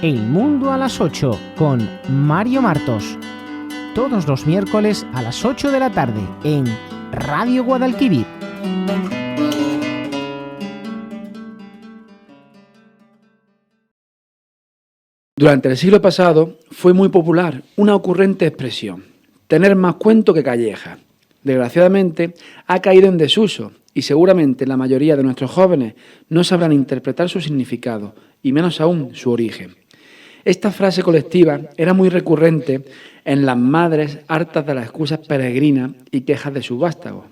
El Mundo a las 8 con Mario Martos. Todos los miércoles a las 8 de la tarde en Radio Guadalquivir. Durante el siglo pasado fue muy popular una ocurrente expresión: tener más cuento que calleja. Desgraciadamente ha caído en desuso y seguramente la mayoría de nuestros jóvenes no sabrán interpretar su significado y menos aún su origen. Esta frase colectiva era muy recurrente en las madres hartas de las excusas peregrinas y quejas de sus vástagos.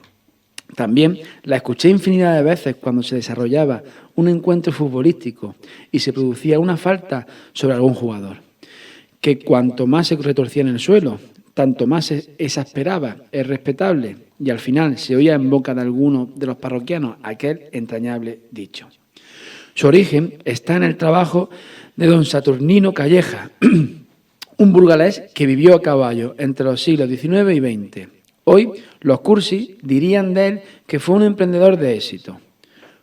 También la escuché infinidad de veces cuando se desarrollaba un encuentro futbolístico y se producía una falta sobre algún jugador, que cuanto más se retorcía en el suelo, tanto más se exasperaba el respetable y al final se oía en boca de alguno de los parroquianos aquel entrañable dicho. Su origen está en el trabajo de don Saturnino Calleja, un burgalés que vivió a caballo entre los siglos XIX y XX. Hoy, los cursis dirían de él que fue un emprendedor de éxito.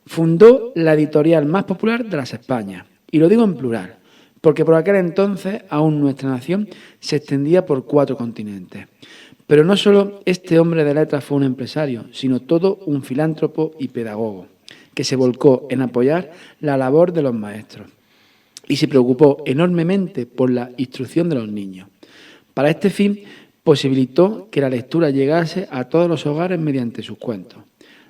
Fundó la editorial más popular de las Españas, y lo digo en plural, porque por aquel entonces aún nuestra nación se extendía por 4 continentes. Pero no solo este hombre de letras fue un empresario, sino todo un filántropo y pedagogo, que se volcó en apoyar la labor de los maestros y se preocupó enormemente por la instrucción de los niños. Para este fin, posibilitó que la lectura llegase a todos los hogares mediante sus cuentos.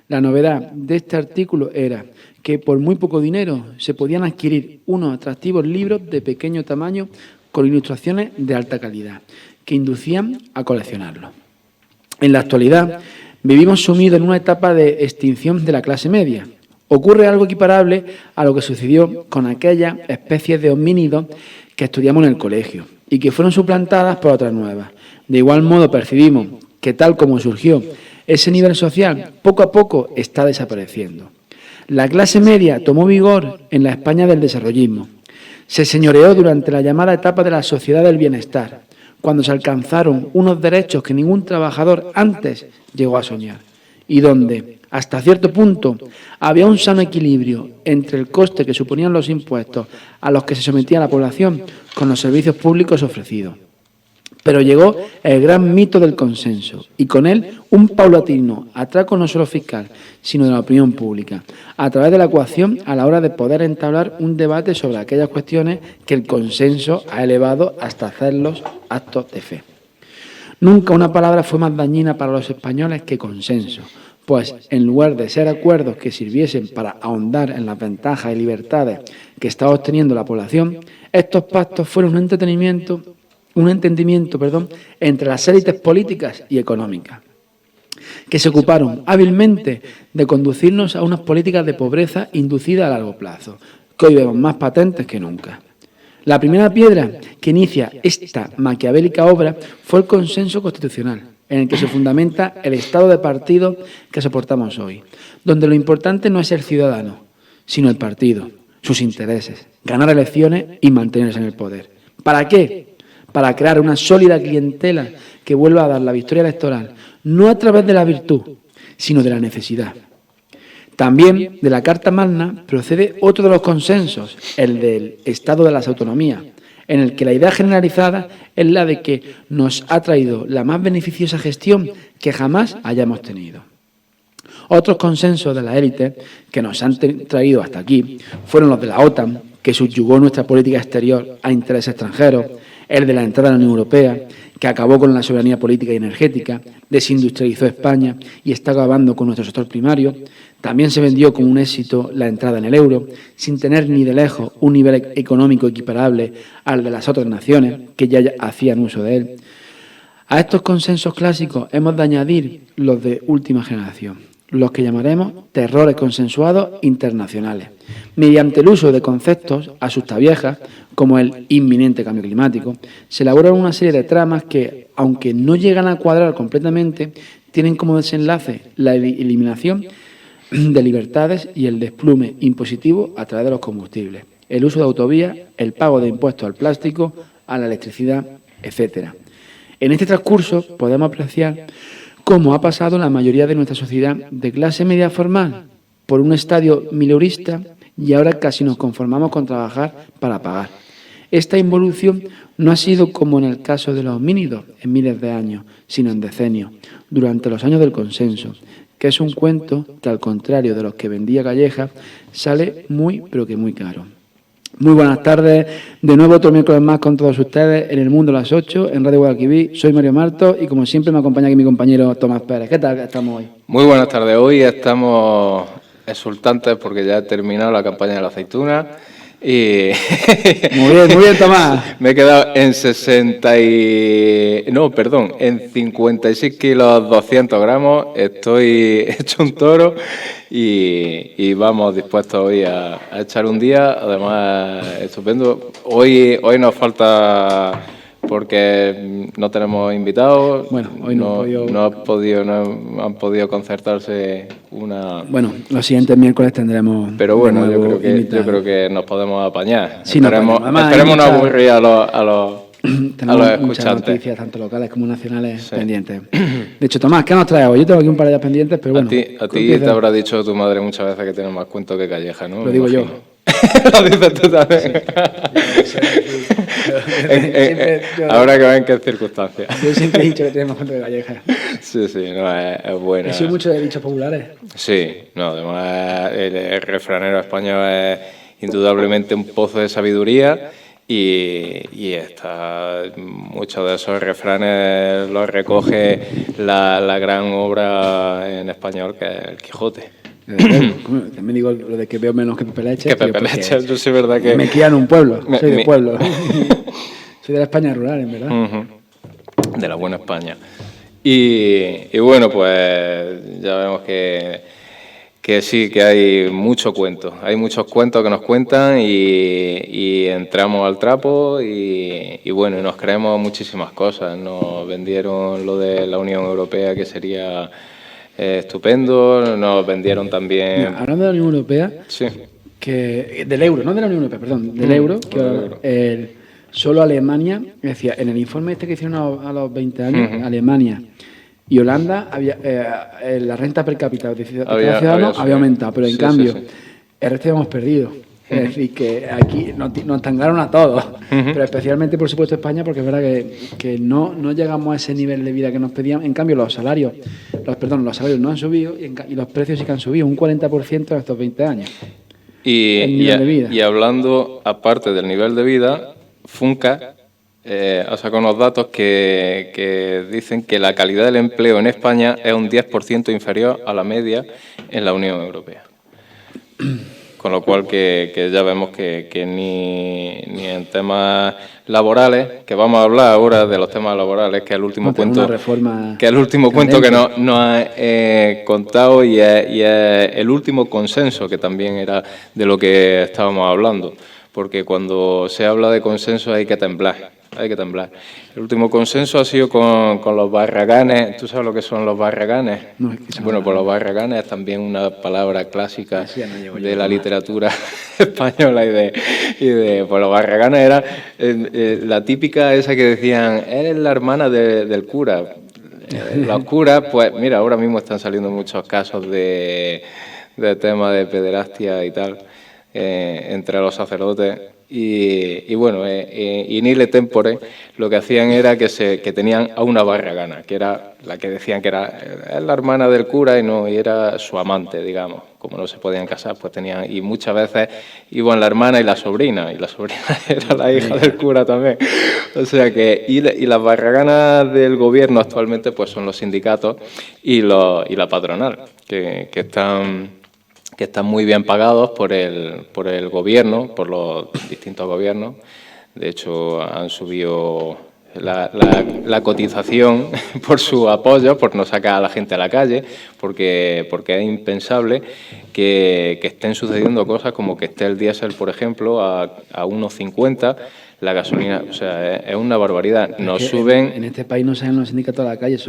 La novedad de este artículo era que por muy poco dinero se podían adquirir unos atractivos libros de pequeño tamaño con ilustraciones de alta calidad, que inducían a coleccionarlos. En la actualidad, vivimos sumidos en una etapa de extinción de la clase media. Ocurre algo equiparable a lo que sucedió con aquellas especies de homínidos que estudiamos en el colegio y que fueron suplantadas por otras nuevas. De igual modo percibimos que tal como surgió ese nivel social, poco a poco está desapareciendo. La clase media tomó vigor en la España del desarrollismo. Se señoreó durante la llamada etapa de la sociedad del bienestar, cuando se alcanzaron unos derechos que ningún trabajador antes llegó a soñar, y donde, hasta cierto punto, había un sano equilibrio entre el coste que suponían los impuestos a los que se sometía la población con los servicios públicos ofrecidos. Pero llegó el gran mito del consenso y con él un paulatino atraco no solo fiscal, sino de la opinión pública, a través de la coacción a la hora de poder entablar un debate sobre aquellas cuestiones que el consenso ha elevado hasta hacerlos actos de fe. Nunca una palabra fue más dañina para los españoles que consenso, pues en lugar de ser acuerdos que sirviesen para ahondar en las ventajas y libertades que estaba obteniendo la población, estos pactos fueron un entendimiento entre las élites políticas y económicas, que se ocuparon hábilmente de conducirnos a unas políticas de pobreza inducida a largo plazo, que hoy vemos más patentes que nunca. La primera piedra que inicia esta maquiavélica obra fue el consenso constitucional, en el que se fundamenta el estado de partido que soportamos hoy, donde lo importante no es el ciudadano, sino el partido, sus intereses, ganar elecciones y mantenerse en el poder. ¿Para qué? Para crear una sólida clientela que vuelva a dar la victoria electoral, no a través de la virtud, sino de la necesidad. También de la Carta Magna procede otro de los consensos, el del Estado de las Autonomías, en el que la idea generalizada es la de que nos ha traído la más beneficiosa gestión que jamás hayamos tenido. Otros consensos de la élite que nos han traído hasta aquí fueron los de la OTAN, que subyugó nuestra política exterior a intereses extranjeros, el de la entrada a la Unión Europea, que acabó con la soberanía política y energética, desindustrializó España y está acabando con nuestro sector primario. También se vendió como un éxito la entrada en el euro, sin tener ni de lejos un nivel económico equiparable al de las otras naciones que ya hacían uso de él. A estos consensos clásicos hemos de añadir los de última generación, los que llamaremos terrores consensuados internacionales, mediante el uso de conceptos asustaviejas, como el inminente cambio climático. Se elaboran una serie de tramas que, aunque no llegan a cuadrar completamente, tienen como desenlace la eliminación de libertades y el desplume impositivo a través de los combustibles, el uso de autovías, el pago de impuestos al plástico, a la electricidad, etc. En este transcurso podemos apreciar cómo ha pasado la mayoría de nuestra sociedad de clase media formal por un estadio mileurista y ahora casi nos conformamos con trabajar para pagar. Esta involución no ha sido como en el caso de los homínidos en miles de años, sino en decenios, durante los años del consenso, que es un cuento que, al contrario de los que vendía Calleja, sale muy, pero que muy caro. Muy buenas tardes, de nuevo otro miércoles más con todos ustedes en El Mundo a las 8, en Radio Guadalquivir. Soy Mario Martos y como siempre me acompaña aquí mi compañero Tomás Pérez. ¿Qué tal estamos hoy? Muy buenas tardes, hoy estamos exultantes porque ya he terminado la campaña de la aceituna y... Muy bien, Tomás. Me he quedado en 56 kilos 200 gramos, estoy hecho un toro y vamos dispuestos hoy a echar un día, además estupendo. Hoy nos falta... porque no tenemos invitados. Bueno, hoy no han podido concertarse una... Bueno, los siguientes miércoles tendremos... Pero bueno, yo creo que nos podemos apañar. Sí, esperemos no aburrir a los muchas escuchantes. Noticias, tanto locales como nacionales, pendientes. De hecho, Tomás, ¿qué nos traes hoy? Yo tengo aquí un par de ellas pendientes, pero bueno. A ti te habrá dicho tu madre muchas veces que tienes más cuento que Calleja, ¿no? Lo digo yo. Lo dices tú también. Ahora que ven qué circunstancias. Yo siempre he dicho que tienes más cuento que Calleja. Sí, no, es buena. He sido mucho de dichos populares. Sí, no, además el refranero español es indudablemente un pozo de sabiduría y muchos de esos refranes los recoge la gran obra en español que es El Quijote. También digo lo de que veo menos que Pepe Leche. Que Pepe Leche, yo sí, verdad que... Me cría en un pueblo, soy de pueblo. Soy de la España rural, en verdad. De la buena España. Y bueno, pues ya vemos que sí, que hay mucho cuento. Hay muchos cuentos que nos cuentan y entramos al trapo y bueno, nos creemos muchísimas cosas. Nos vendieron lo de la Unión Europea, que sería... estupendo, nos vendieron también... Mira, hablando de la Unión Europea, sí. Del euro, no de la Unión Europea, perdón, del euro, solo Alemania, decía, en el informe este que hicieron a los 20 años, Alemania y Holanda, la renta per cápita de cada ciudadano había aumentado, pero en cambio, el resto habíamos perdido. Es decir, que aquí nos tangaron a todos, pero especialmente, por supuesto, España, porque es verdad que no llegamos a ese nivel de vida que nos pedían. En cambio, los salarios no han subido y los precios sí que han subido un 40% en estos 20 años. Y hablando, aparte del nivel de vida, Funca ha sacado unos datos que dicen que la calidad del empleo en España es un 10% inferior a la media en la Unión Europea. Con lo cual que ya vemos que ni en temas laborales, que vamos a hablar ahora de los temas laborales, que es el último cuento que nos ha contado y es el último consenso, que también era de lo que estábamos hablando, porque cuando se habla de consenso hay que temblar. El último consenso ha sido con los barraganes. ¿Tú sabes lo que son los barraganes? No, bueno, pues los barraganes es también una palabra clásica de la literatura española y de pues los barraganes era la típica esa que decían, eres la hermana del cura. Los curas, pues mira, ahora mismo están saliendo muchos casos de tema de pederastia y tal entre los sacerdotes. Y bueno, in ile tempore, lo que hacían era que tenían a una barragana, que era la que decían que era la hermana del cura y era su amante, digamos. Como no se podían casar, pues tenían... Y muchas veces iban la hermana y la sobrina era la hija del cura también. O sea que... Y las barraganas del gobierno actualmente pues son los sindicatos y la patronal, que están muy bien pagados por el gobierno, por los distintos gobiernos. De hecho, han subido la cotización por su apoyo, por no sacar a la gente a la calle, porque es impensable que estén sucediendo cosas como que esté el diésel, por ejemplo, a 1,50, la gasolina, o sea, es una barbaridad. Nos suben... En este país no salen los sindicatos a la calle,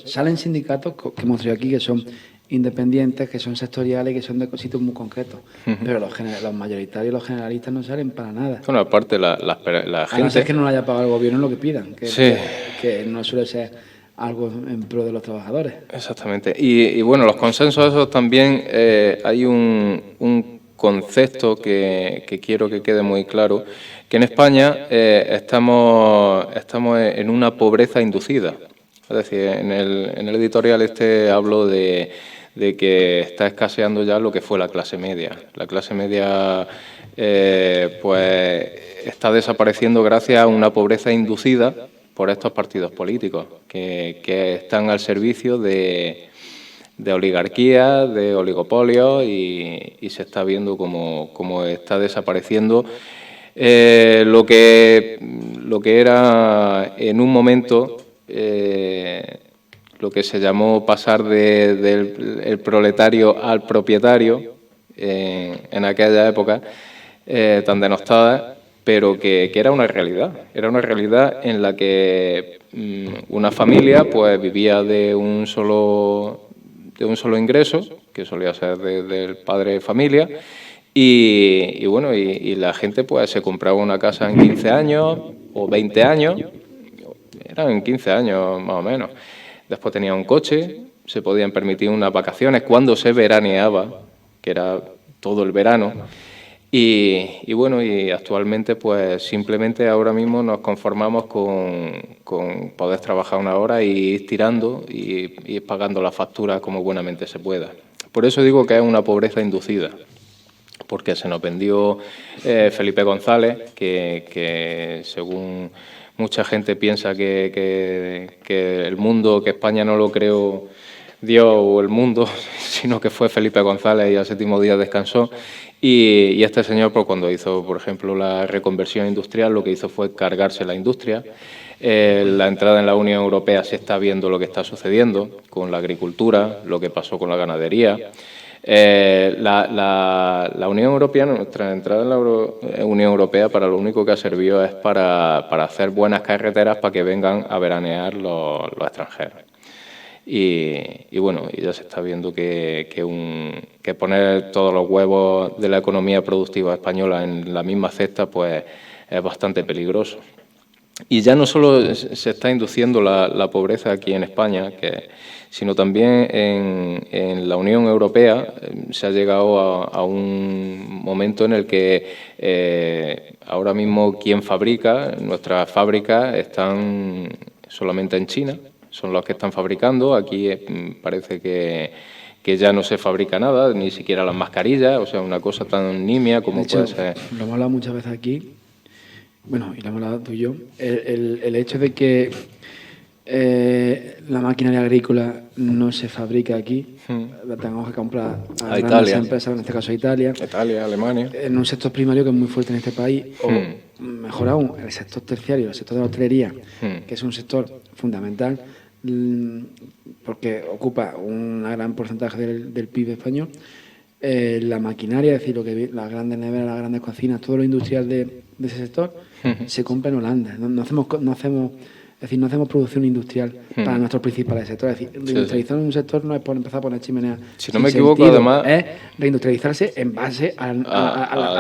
salen sindicatos que hemos tenido aquí que son independientes, que son sectoriales, que son de sitios muy concretos. Pero los mayoritarios, los generalistas no salen para nada. Bueno, aparte la gente... A no ser que no lo haya pagado el gobierno lo que pidan, sí. que no suele ser algo en pro de los trabajadores. Exactamente. Y bueno, los consensos esos también hay un concepto que quiero que quede muy claro, que en España estamos en una pobreza inducida. Es decir, en el editorial hablo de que está escaseando ya lo que fue la clase media. La clase media pues está desapareciendo gracias a una pobreza inducida por estos partidos políticos que están al servicio de oligarquías, de oligopolios y se está viendo cómo está desapareciendo lo que era en un momento lo que se llamó pasar del proletario al propietario en aquella época tan denostada, pero que era una realidad. Era una realidad en la que una familia pues vivía de un solo ingreso, que solía ser del padre de familia, y bueno, y la gente pues se compraba una casa en 15 años o 20 años, eran 15 años más o menos. Después tenía un coche, se podían permitir unas vacaciones cuando se veraneaba, que era todo el verano. Y bueno, y actualmente pues simplemente ahora mismo nos conformamos con poder trabajar una hora y ir tirando y ir pagando la factura como buenamente se pueda. Por eso digo que es una pobreza inducida, porque se nos vendió Felipe González, que según mucha gente piensa que el mundo, que España no lo creó Dios o el mundo, sino que fue Felipe González y al séptimo día descansó. Y este señor, pues, cuando hizo, por ejemplo, la reconversión industrial, lo que hizo fue cargarse la industria. La entrada en la Unión Europea se está viendo lo que está sucediendo con la agricultura, lo que pasó con la ganadería. La Unión Europea, nuestra entrada en la Unión Europea, para lo único que ha servido es para hacer buenas carreteras para que vengan a veranear los extranjeros. Y bueno, y ya se está viendo que poner todos los huevos de la economía productiva española en la misma cesta pues es bastante peligroso. Y ya no solo se está induciendo la pobreza aquí en España, sino también en la Unión Europea se ha llegado a un momento en el que ahora mismo quien fabrica, nuestras fábricas están solamente en China, son los que están fabricando. Aquí parece que ya no se fabrica nada, ni siquiera las mascarillas, o sea, una cosa tan nimia como puede ser. Lo hemos hablado muchas veces aquí, bueno, y lo hemos hablado tú y yo, el hecho de que la maquinaria agrícola no se fabrica aquí, la tenemos que comprar a grandes empresas, en este caso Italia, Alemania, en un sector primario que es muy fuerte en este país, o mejor aún, el sector terciario, el sector de la hostelería, que es un sector fundamental porque ocupa un gran porcentaje del PIB español. La maquinaria, es decir, las grandes neveras, las grandes cocinas, todo lo industrial de ese sector se compra en Holanda. No hacemos producción industrial para nuestros principales sectores. Es decir, reindustrializar un sector no es por empezar a poner chimeneas. Si no me equivoco, además, es reindustrializarse en base a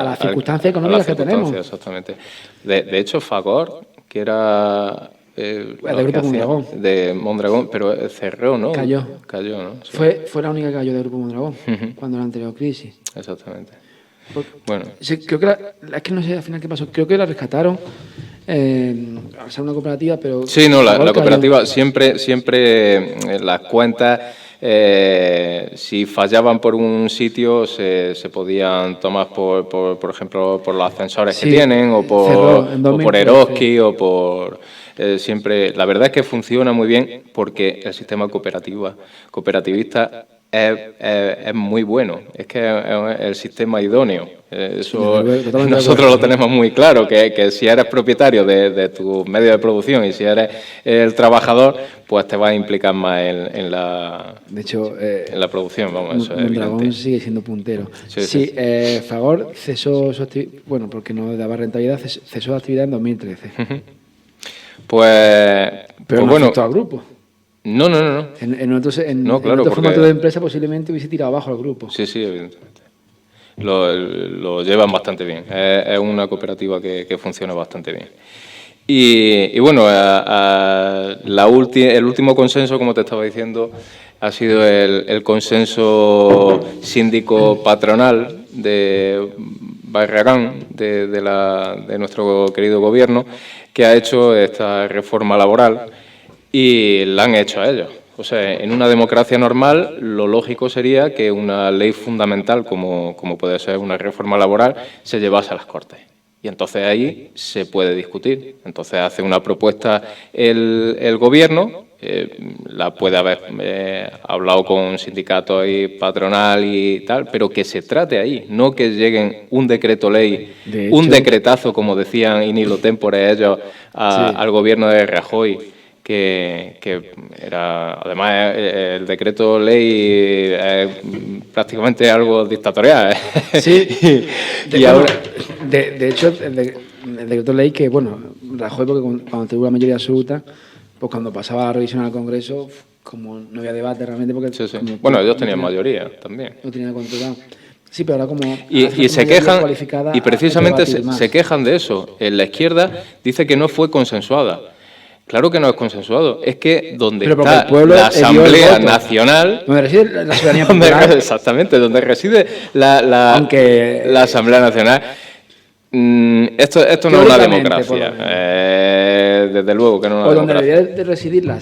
las circunstancias económicas que tenemos. Exactamente. De hecho, Fagor, que era de Grupo Mondragón. De Mondragón, pero cerró, ¿no? Cayó, ¿no? Sí. Fue la única que cayó de Grupo Mondragón cuando la anterior crisis. Exactamente. Bueno. Sí, creo que es que no sé al final qué pasó. Creo que la rescataron. Al ser una cooperativa, pero... Sí, no, la cooperativa siempre las cuentas, si fallaban por un sitio, se podían tomar por ejemplo, por los ascensores que tienen, o por Eroski, o por... siempre, la verdad es que funciona muy bien porque el sistema cooperativista es muy bueno, es que es el sistema idóneo. Eso nosotros lo tenemos muy claro, que si eres propietario de tu medio de producción y si eres el trabajador, pues te vas a implicar más en la producción. Vamos, eso es Mondragón sigue siendo puntero. Sí, Fagor cesó su actividad, bueno, porque no daba rentabilidad, cesó su actividad en 2013. Pero no bueno, afectó al grupo. No. En otro formato de empresa posiblemente hubiese tirado abajo al grupo. Sí, evidentemente. Lo llevan bastante bien. Es una cooperativa que funciona bastante bien. Y bueno, el último consenso, como te estaba diciendo, ha sido el consenso síndico-patronal de Barragán, de nuestro querido gobierno, que ha hecho esta reforma laboral y la han hecho a ellos. O sea, en una democracia normal, lo lógico sería que una ley fundamental, como puede ser una reforma laboral, se llevase a las Cortes. Y entonces ahí se puede discutir. Entonces hace una propuesta el gobierno, la puede haber hablado con sindicatos y patronal y tal, pero que se trate ahí, no que lleguen un decreto ley, un decretazo, como decían in illo tempore ellos, al gobierno de Rajoy, que era, además, el decreto ley prácticamente algo dictatorial. Sí, de hecho, el decreto ley que, bueno, Rajoy, porque cuando tuvo la mayoría absoluta, pues cuando pasaba la revisión al Congreso, como no había debate realmente, porque... Sí. Bueno, ellos tenían mayoría también. No tenían controlado. Sí, pero ahora como... Y se quejan, y precisamente se quejan de eso. En la izquierda dice que no fue consensuada. Claro que no es consensuado. Es que donde está la Asamblea Nacional... Donde reside la soberanía popular. Exactamente, donde reside la Asamblea Nacional. Esto no es una democracia. Desde luego que no es una democracia. O donde debería de residir el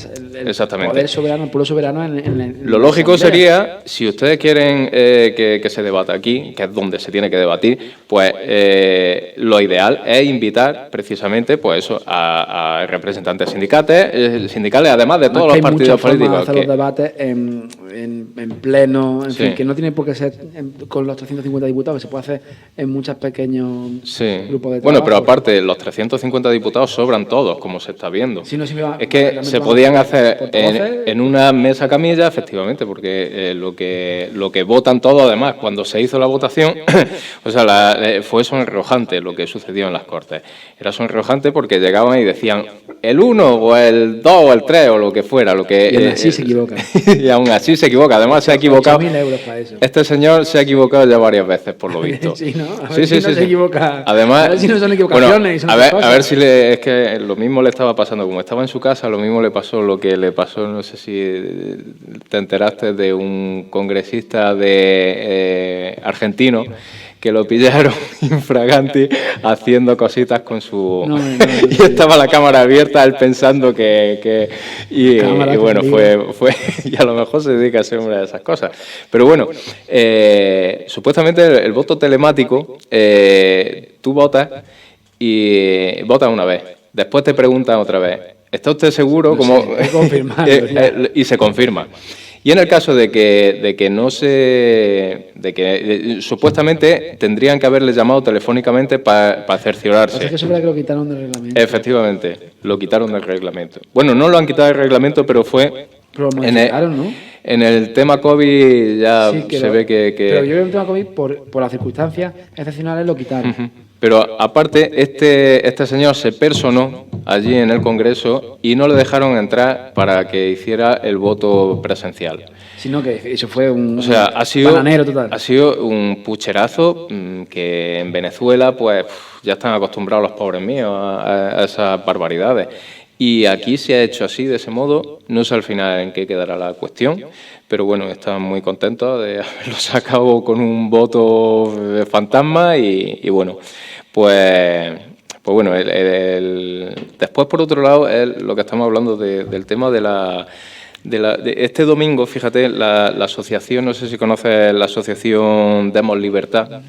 poder soberano, el pueblo soberano en lo lógico sería, si ustedes quieren que se debata aquí, que es donde se tiene que debatir, pues lo ideal es invitar precisamente pues eso a representantes sindicales, además de todos los partidos políticos. Hacer los debates en pleno, en fin, que no tiene por qué ser con los 350 diputados, que se puede hacer en muchos pequeños grupos de trabajo. Bueno, pero aparte, los 350 diputados sobran todos, como se está viendo. Sí, no, sí, es que se podían hacer en una mesa camilla, efectivamente, porque lo que votan todos, además, cuando se hizo la votación, o sea, fue sonrojante lo que sucedió en las Cortes. Era sonrojante porque llegaban y decían el 1 o el 2 o el 3 o lo que fuera. Y aún así se equivocan. Y aún así se equivoca. Además, se ha equivocado. 8.000 euros para eso. Este señor se ha equivocado ya varias veces, por lo visto. Sí, ¿no? A ver si no se equivoca. Además, a ver si no son equivocaciones. Bueno, a ver si es que lo mismo le estaba pasando. Como estaba en su casa, lo mismo le pasó lo que le pasó, no sé si te enteraste, de un congresista argentino que lo pillaron infraganti haciendo cositas con su... y estaba la cámara abierta, él pensando y bueno, fue y a lo mejor se dedica a ser una de esas cosas. Pero bueno, supuestamente el voto telemático, tú votas y votas una vez, después te preguntan otra vez, ¿está usted seguro? Y se confirma. Y en el caso de que no supuestamente tendrían que haberle llamado telefónicamente para cerciorarse. O sea, que eso es verdad que lo quitaron del reglamento. Efectivamente, lo quitaron del reglamento. Bueno, no lo han quitado del reglamento, pero fue... Pero lo modificaron, ¿no? En el tema COVID ya se ve que... Pero yo creo que en el tema COVID, por las circunstancias excepcionales, lo quitaron. Pero aparte, este señor se personó allí en el Congreso y no le dejaron entrar para que hiciera el voto presencial. Sino que eso fue un bananero total. Ha sido un pucherazo que en Venezuela pues ya están acostumbrados los pobres míos a esas barbaridades. Y aquí se ha hecho así, de ese modo. No sé al final en qué quedará la cuestión, pero bueno, están muy contentos de haberlo sacado con un voto fantasma y bueno, pues bueno, después por otro lado es lo que estamos hablando del tema de este domingo. Fíjate, la asociación, no sé si conoces la asociación Demos Libertad.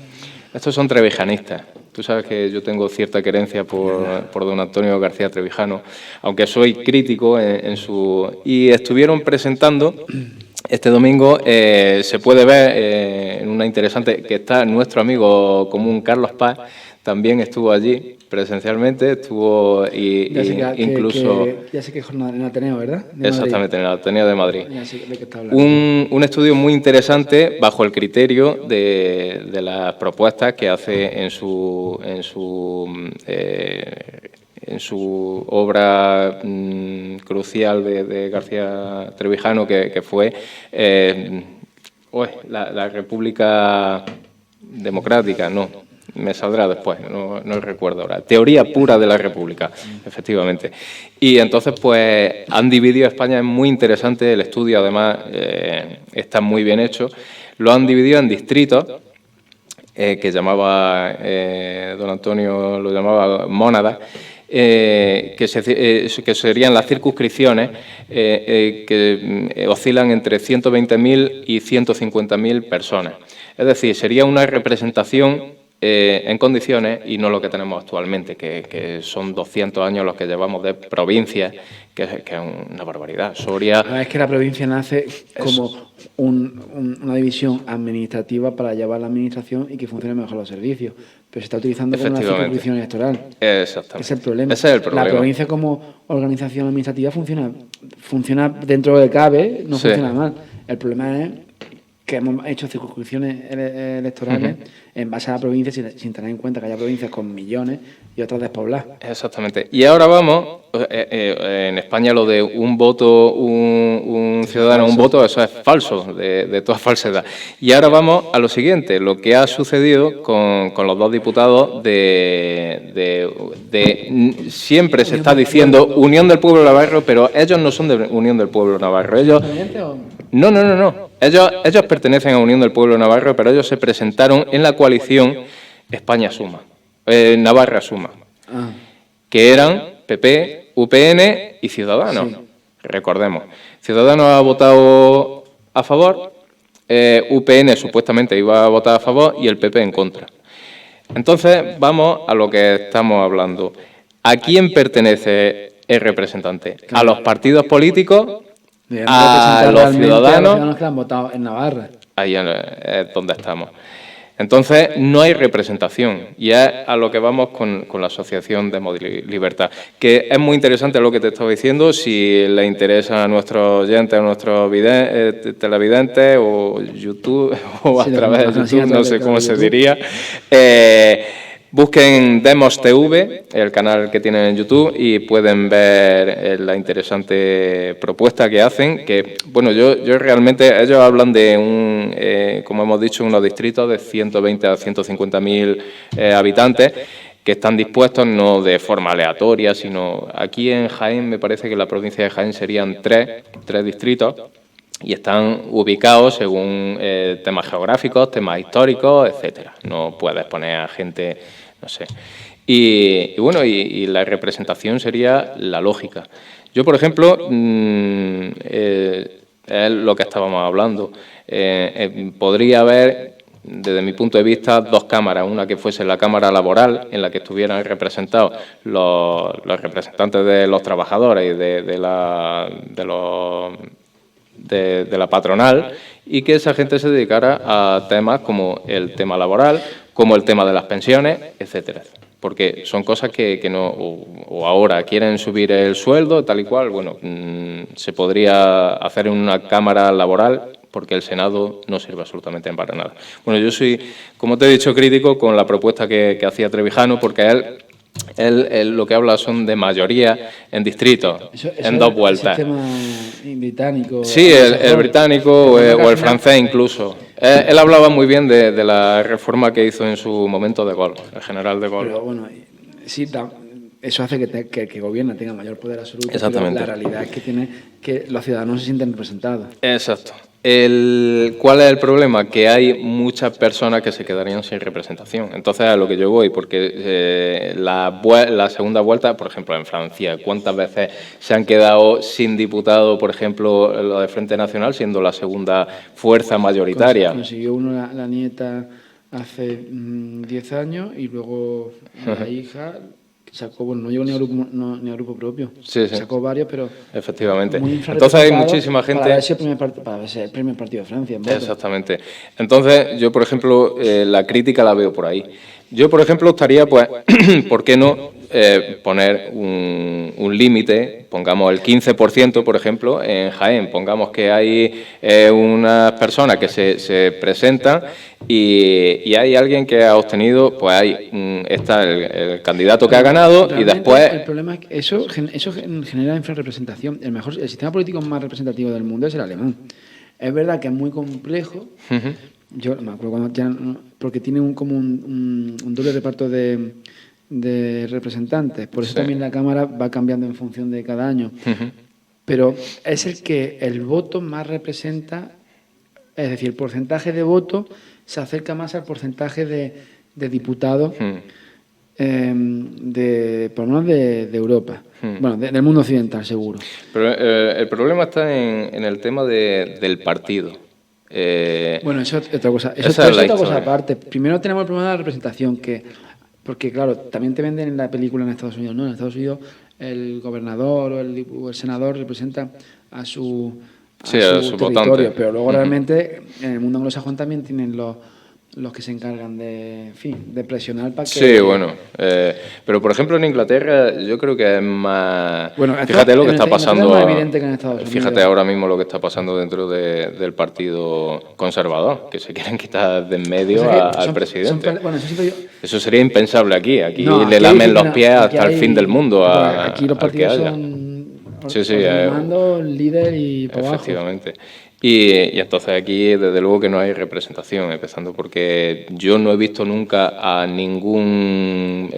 Estos son trevijanistas. Tú sabes que yo tengo cierta querencia por don Antonio García Trevijano, aunque soy crítico en su... Y estuvieron presentando este domingo, se puede ver en una interesante, que está nuestro amigo común Carlos Paz, también estuvo allí presencialmente, estuvo incluso... Ya sé que es en el Ateneo, ¿verdad? Exactamente, en el Ateneo de Madrid. Un estudio muy interesante bajo el criterio de las propuestas que hace en su obra crucial de García Trevijano, que fue la República Democrática, no. Me saldrá después, no recuerdo ahora. Teoría pura de la República, efectivamente. Y entonces, pues, han dividido España, es muy interesante el estudio, además, está muy bien hecho. Lo han dividido en distritos que llamaba, don Antonio lo llamaba mónadas, que serían las circunscripciones que oscilan entre 120.000 y 150.000 personas. Es decir, sería una representación en condiciones y no lo que tenemos actualmente, que son 200 años los que llevamos de provincias, que es una barbaridad. Soria... Es que la provincia nace como una división administrativa para llevar la administración y que funcionen mejor los servicios, pero se está utilizando como una circunscripción electoral. Exactamente. Ese es el problema. Ese es el problema. La provincia como organización administrativa funciona dentro de cabe, no funciona mal. El problema es que hemos hecho circunscripciones electorales en base a la provincia sin tener en cuenta que haya provincias con millones y otras despobladas. Exactamente. Y ahora vamos, en España lo de un voto, un ciudadano, un voto, eso es falso, de toda falsedad. Y ahora vamos a lo siguiente, lo que ha sucedido con los dos diputados siempre se está diciendo Unión del Pueblo Navarro, pero ellos no son de Unión del Pueblo Navarro. Ellos... No. Ellos pertenecen a Unión del Pueblo Navarro, pero ellos se presentaron en la coalición España Suma, Navarra Suma, que eran PP, UPN y Ciudadanos. Sí. Recordemos, Ciudadanos ha votado a favor, UPN supuestamente iba a votar a favor y el PP en contra. Entonces, vamos a lo que estamos hablando. ¿A quién pertenece el representante? ¿A los partidos políticos? A los ciudadanos que han votado en Navarra. Ahí es donde estamos. Entonces, no hay representación y es a lo que vamos con la Asociación Demos Libertad, que es muy interesante lo que te estaba diciendo, si le interesa a nuestros oyentes, a nuestros televidentes o YouTube, o a través de YouTube, no sé cómo se diría. Busquen Demos TV, el canal que tienen en YouTube, y pueden ver la interesante propuesta que hacen, que, bueno, yo realmente, ellos hablan de como hemos dicho, unos distritos de 120 a 150.000 habitantes, que están dispuestos no de forma aleatoria, sino aquí en Jaén, me parece que en la provincia de Jaén serían tres distritos, y están ubicados según temas geográficos, temas históricos, etcétera. No puedes poner a gente... no sé. Y bueno, y la representación sería la lógica. Yo, por ejemplo, es lo que estábamos hablando. Podría haber, desde mi punto de vista, dos cámaras. Una que fuese la Cámara Laboral, en la que estuvieran representados los representantes de los trabajadores y de la patronal, y que esa gente se dedicara a temas como el tema laboral, como el tema de las pensiones, etcétera. Porque son cosas que no... O ahora quieren subir el sueldo, tal y cual, bueno, se podría hacer en una cámara laboral, porque el Senado no sirve absolutamente para nada. Bueno, yo soy, como te he dicho, crítico con la propuesta que hacía Trevijano, porque él lo que habla son de mayoría en distritos, en dos vueltas. ¿El sistema británico? Sí, el británico o el francés incluso. Él hablaba muy bien de la reforma que hizo en su momento de Gaulle, el general de Gaulle. Pero bueno, sí, eso hace que el que gobierna tenga mayor poder absoluto. Exactamente. Pero la realidad es que los ciudadanos se sienten representados. Exacto. ¿Cuál es el problema? Que hay muchas personas que se quedarían sin representación. Entonces, a lo que yo voy, porque la segunda vuelta, por ejemplo, en Francia, ¿cuántas veces se han quedado sin diputado, por ejemplo, lo de Frente Nacional, siendo la segunda fuerza mayoritaria? Consiguió uno la nieta hace 10 años y luego la hija... Sacó, bueno, no llegó ni a grupo propio. Sí. Sacó varios, pero... Efectivamente. Entonces hay muchísima gente... Para ser el primer partido de Francia. Exactamente. Entonces, yo, por ejemplo, la crítica la veo por ahí. Yo, por ejemplo, estaría, pues, ¿por qué no poner un límite? Pongamos el 15%, por ejemplo, en Jaén. Pongamos que hay unas personas que se presentan y hay alguien que ha obtenido, pues está el candidato que ha ganado. Realmente, y después... El problema es que eso genera infrarrepresentación. El sistema político más representativo del mundo es el alemán. Es verdad que es muy complejo. Yo me acuerdo porque tiene como un doble reparto de representantes. Por eso también la Cámara va cambiando en función de cada año. Pero es el que el voto más representa Es decir, el porcentaje de votos se acerca más al porcentaje de diputados por lo menos de Europa. Bueno, del mundo occidental, seguro. Pero el problema está en el tema del partido. Bueno, eso es otra cosa. Eso esa es es la otra cosa historia. aparte. Primero tenemos el problema de la representación, porque claro, también te venden en la película en Estados Unidos, ¿no? En Estados Unidos el gobernador o el senador representa a su su territorio, votante. pero luego realmente en el mundo anglosajón también tienen los que se encargan de presionar para que... Sí, bueno. Pero, por ejemplo, en Inglaterra yo creo que es más... Bueno, fíjate lo que está Inglaterra pasando... es más evidente que en Estados Unidos. Fíjate ahora mismo lo que está pasando dentro del Partido Conservador, que se quieren quitar de en medio al presidente. Bueno, eso siempre Eso sería impensable aquí. Aquí No, le aquí lamen hay- los no, pies aquí hasta el hay- fin del mundo aquí los al que partidos haya. son Sí, mando, líder y por abajo. Efectivamente. Y entonces aquí, desde luego, que no hay representación, empezando porque yo no he visto nunca a ningún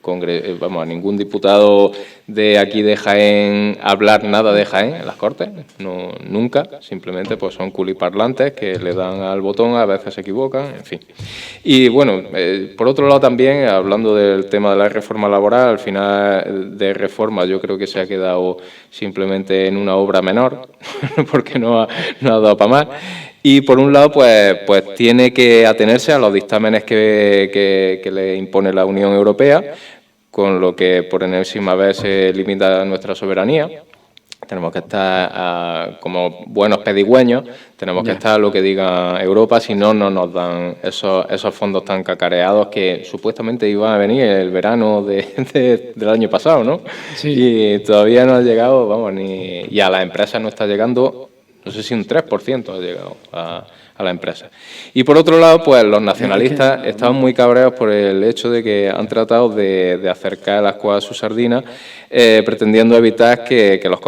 a ningún diputado de aquí de Jaén hablar nada de Jaén en las Cortes, no, nunca, simplemente pues son culiparlantes que le dan al botón, a veces se equivocan, en fin. Y bueno, por otro lado también, hablando del tema de la reforma laboral, al final de reforma yo creo que se ha quedado simplemente en una obra menor, porque no ha dado para más. Y por un lado, pues tiene que atenerse a los dictámenes que le impone la Unión Europea, con lo que por enésima vez se limita nuestra soberanía. Tenemos que estar como buenos pedigüeños, tenemos que estar a lo que diga Europa, si no, no nos dan esos fondos tan cacareados que supuestamente iban a venir el verano del año pasado, ¿no? Sí. Y todavía no ha llegado, vamos, y a las empresas no está llegando, no sé si un 3% ha llegado a la empresa. Y por otro lado, pues los nacionalistas estaban muy cabreados por el hecho de que han tratado de acercar las cuas a su sardina, pretendiendo evitar que los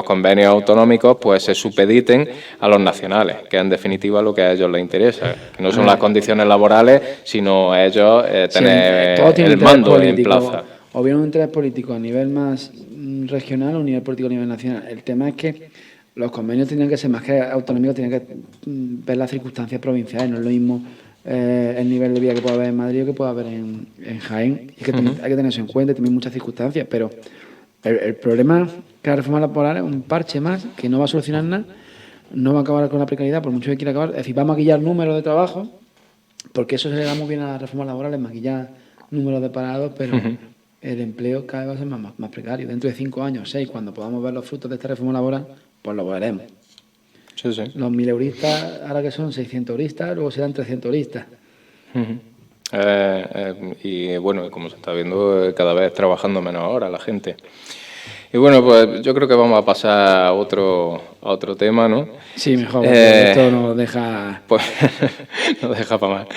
convenios autonómicos pues se supediten a los nacionales, que en definitiva lo que a ellos les interesa, que no son las condiciones laborales, sino a ellos tener todo tiene el interés mando en político, plaza. O bien un interés político a nivel más regional o un nivel político a nivel nacional. El tema es que los convenios tienen que ser más que autonómicos, tienen que ver las circunstancias provinciales. No es lo mismo el nivel de vida que puede haber en Madrid o que puede haber en Jaén. Y es que hay que tener eso en cuenta, también muchas circunstancias. Pero el problema es que la reforma laboral es un parche más que no va a solucionar nada, no va a acabar con la precariedad, por mucho que quiera acabar. Es decir, va a maquillar números de trabajo, porque eso se le da muy bien a las reformas laborales, maquillar números de parados, pero el empleo cada vez va a ser más precario. Dentro de 5 años, 6, cuando podamos ver los frutos de esta reforma laboral, pues lo veremos. Sí, sí. Los 1.000 euristas, ahora que son 600 euristas, luego serán 300 euristas. Y bueno, como se está viendo, cada vez trabajando menos ahora la gente. Y bueno, pues yo creo que vamos a pasar a otro tema, ¿no? Sí, mejor, porque esto nos deja... Pues no deja para más.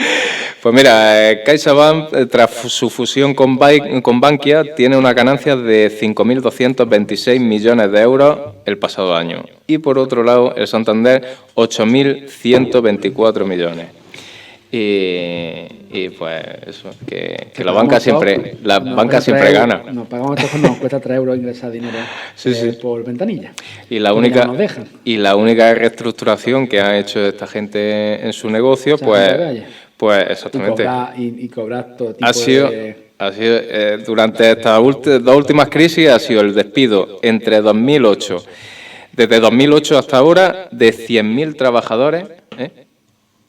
Pues mira, CaixaBank, tras su fusión con Bankia, tiene una ganancia de 5.226 millones de euros el pasado año. Y por otro lado, el Santander, 8.124 millones. Y pues eso, que la banca siempre gana. Nos pagamos todo cuando nos cuesta 3 euros ingresar dinero por ventanilla. Y la única reestructuración que ha hecho esta gente en su negocio, pues exactamente. Y cobrar todo tipo ha sido durante estas dos últimas crisis ha sido el despido desde 2008 hasta ahora de 100.000 trabajadores,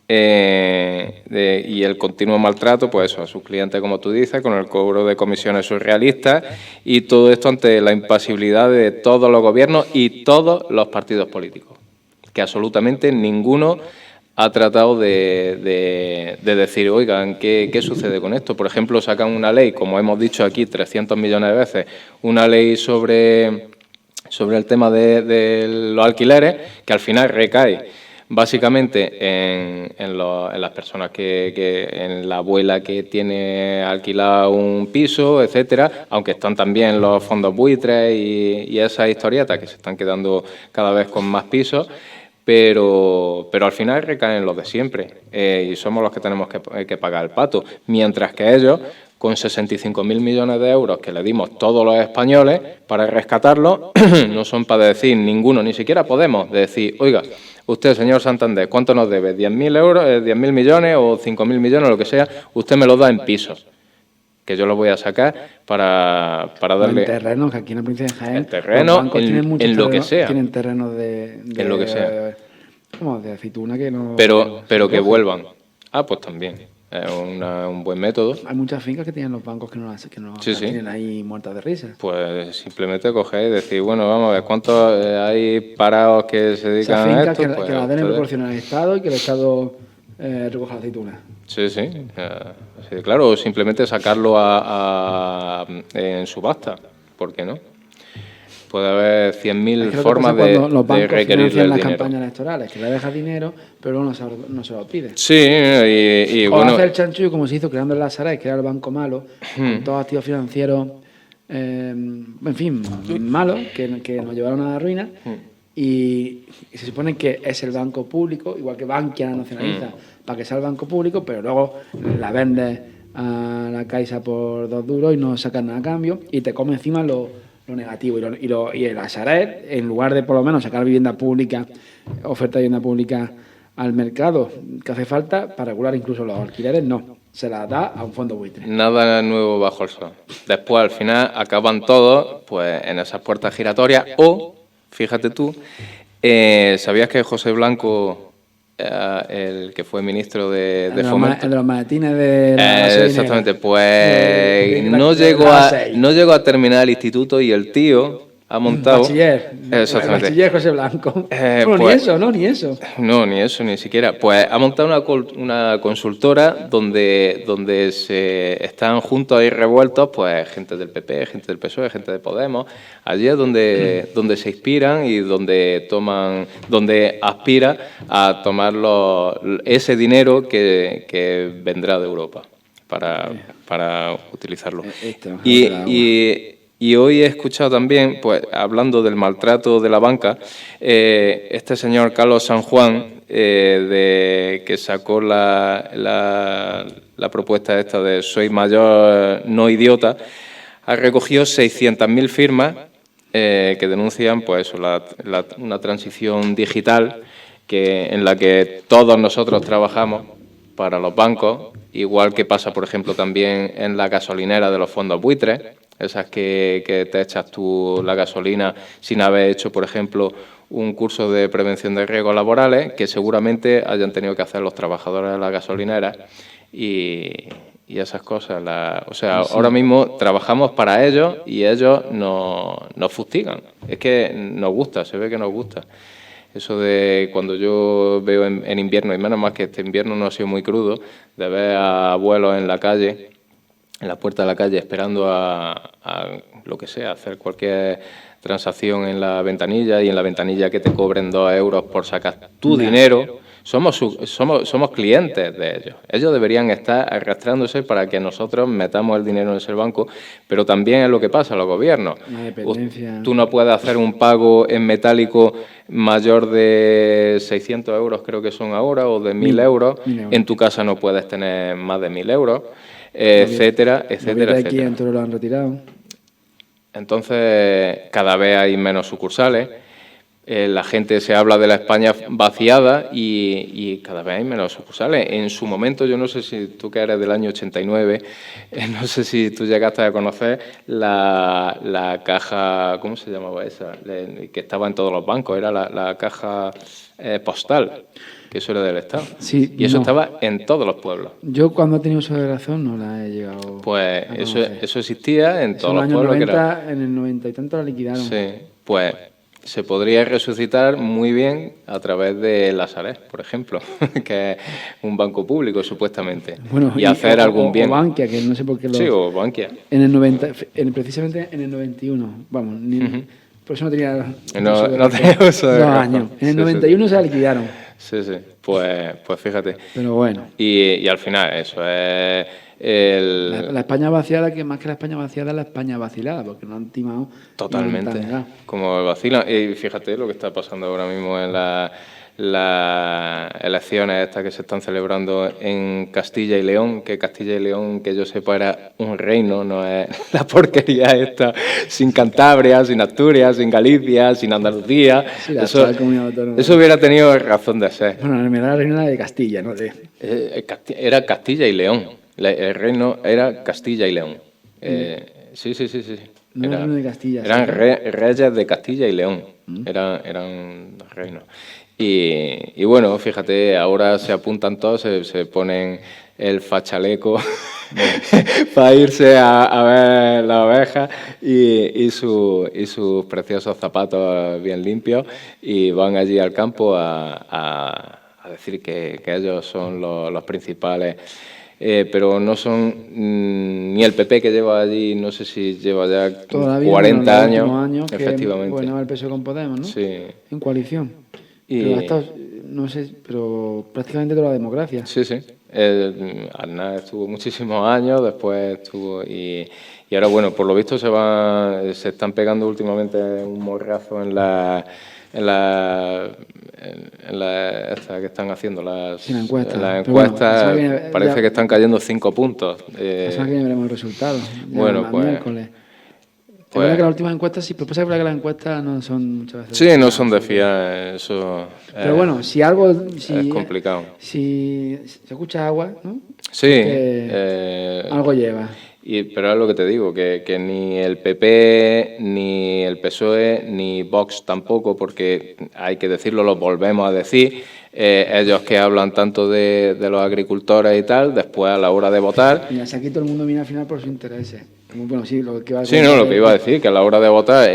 y el continuo maltrato, pues eso, a sus clientes, como tú dices, con el cobro de comisiones surrealistas, y todo esto ante la impasibilidad de todos los gobiernos y todos los partidos políticos, que absolutamente ninguno ha tratado de decir, oigan, ¿qué sucede con esto? Por ejemplo, sacan una ley, como hemos dicho aquí 300 millones de veces, una ley sobre el tema de los alquileres, que al final recae básicamente en las personas en la abuela que tiene alquilado un piso, etcétera, aunque están también los fondos buitres y esas historietas que se están quedando cada vez con más pisos, pero al final recaen los de siempre, y somos los que tenemos que pagar el pato, mientras que ellos con 65.000 millones de euros que le dimos todos los españoles para rescatarlo, no son para decir ninguno, ni siquiera Podemos, de decir, oiga, usted, señor Santander, ¿cuánto nos debe? ¿10.000 euros, 10.000 millones o 5.000 millones, lo que sea? Usted me lo da en pisos, que yo lo voy a sacar para darle... En terrenos, que aquí en la provincia de Jaén... El terreno, en lo que sea. Tienen terrenos de en lo que sea. Como de aceituna que no... Pero que vuelvan. Ah, pues también. Es un buen método. Hay muchas fincas que tienen los bancos que no las tienen ahí muertas de risa. Pues simplemente cogéis y decir, bueno, vamos a ver, ¿cuántos hay parados que se dedican a esto? Que las den en proporción al Estado y que el Estado recoja la aceituna. Sí, sí, claro, o simplemente sacarlo en subasta, ¿por qué no? Puede haber 100.000 formas de requerir el dinero. Las campañas electorales, que le deja dinero, pero no se lo pide. Sí, y o bueno... hacer el chanchullo como se hizo creando el Lazaret, que era el banco malo, con todos activos financieros, en fin, malos, que nos llevaron a la ruina, y se supone que es el banco público, igual que Bankia la nacionaliza, para que sea el banco público, pero luego la vendes a la Caixa por 2 duros y no sacas nada a cambio, y te come encima lo negativo. Y el Lazaret, en lugar de por lo menos sacar vivienda pública, oferta de vivienda pública al mercado que hace falta para regular incluso los alquileres, no, se la da a un fondo buitre. Nada nuevo bajo el sol. Después, al final, acaban todos pues en esas puertas giratorias o, fíjate tú, ¿sabías que José Blanco, el que fue ministro de Fomento? El de los maletines de la exactamente, pues no llegó a terminar el instituto y el tío ha montado... Bachiller. Exactamente. Bachiller José Blanco. Bueno, pues, ni eso. No, ni eso, ni siquiera. Pues ha montado una consultora donde se están juntos y revueltos, pues gente del PP, gente del PSOE, gente de Podemos. Allí es donde se inspiran y donde aspira a tomar ese dinero que vendrá de Europa para utilizarlo. Y hoy he escuchado también, pues hablando del maltrato de la banca, este señor Carlos San Juan, que sacó la propuesta esta de Soy mayor, no idiota, ha recogido 600.000 firmas que denuncian pues una transición digital en la que todos nosotros trabajamos para los bancos, igual que pasa, por ejemplo, también en la gasolinera de los fondos buitres, esas que te echas tú la gasolina sin haber hecho, por ejemplo, un curso de prevención de riesgos laborales, que seguramente hayan tenido que hacer los trabajadores de las gasolineras y esas cosas. Sí. Ahora mismo trabajamos para ellos y ellos nos fustigan. Es que nos gusta, se ve que nos gusta. Eso de cuando yo veo en invierno, y menos mal que este invierno no ha sido muy crudo, de ver a abuelos en la calle, en la puerta de la calle, esperando a lo que sea, hacer cualquier transacción en la ventanilla y en la ventanilla que te cobren 2 euros por sacar tu dinero. Somos clientes de ellos. Ellos deberían estar arrastrándose para que nosotros metamos el dinero en ese banco, pero también es lo que pasa a los gobiernos. Tú no puedes hacer un pago en metálico mayor de 600 euros, creo que son ahora, o de 1.000 euros. En tu casa no puedes tener más de 1.000 euros, etcétera, etcétera, aquí etcétera. en Toro lo han retirado. Entonces, cada vez hay menos sucursales. La gente se habla de la España vaciada y cada vez hay menos sucursales. En su momento, yo no sé si tú que eres del año 89, no sé si tú llegaste a conocer la caja, ¿cómo se llamaba esa? Que estaba en todos los bancos, era la caja postal, que eso era del Estado. Sí, y eso estaba en todos los pueblos. Yo cuando he tenido uso de razón no la he llegado pues a eso existía en todos los pueblos. 90, en el 90 y tanto la liquidaron. Sí, pues se podría resucitar muy bien a través de Lazaret, por ejemplo, que es un banco público, supuestamente, bueno, y hacer algún bien. O Bankia, que no sé por qué Sí, o Bankia. En el 90, precisamente en el 91, vamos, por eso no tenía... No tenía uso de 2 años. En el 91 se la liquidaron. Sí, pues fíjate. Pero bueno. Y al final, eso es... La España vaciada, que más que la España vaciada es la España vacilada, porque no han timado. Totalmente. Como el vacila. Y fíjate lo que está pasando ahora mismo en las elecciones estas que se están celebrando en Castilla y León, que Castilla y León, que yo sepa, era un reino, no es la porquería esta, sin Cantabria, sin Asturias, sin Galicia, sin Andalucía. Sí, eso hubiera tenido razón de ser. Bueno, la era la reina de Castilla, ¿no? Era Castilla y León. El reino era Castilla y León. Sí. No era reino de Castilla. Eran reyes de Castilla y León. Eran reinos. Y bueno, fíjate, ahora se apuntan todos, se ponen el fachaleco para irse a ver la oveja y sus preciosos zapatos bien limpios, y van allí al campo a decir que ellos son los principales. Pero no son ni el PP, que lleva allí, no sé si lleva ya todavía 40 años, efectivamente. Bueno, el PSOE con Podemos, ¿no? Sí. En coalición. Pero prácticamente toda la democracia. Sí. Aznar estuvo muchísimos años, después estuvo y ahora, bueno, por lo visto se están pegando últimamente un morrazo en la esta que están haciendo las encuestas. Bueno, parece que están cayendo 5 puntos. Eso que veremos el resultado. Bueno, pues... miércoles. Es verdad que las últimas encuestas sí, pero pasa que las encuestas no son muchas veces... Sí, no son de fiar, eso... Pero bueno, si algo... es complicado. Si se escucha agua, ¿no? Sí. Algo lleva. Pero es lo que te digo, que ni el PP, ni el PSOE, ni Vox tampoco, porque hay que decirlo, lo volvemos a decir, ellos que hablan tanto de los agricultores y tal, después a la hora de votar... Mira, si aquí todo el mundo mira al final por sus intereses. Bueno, sí, lo que iba a decir. Sí, no, lo que iba a decir, que a la hora de votar,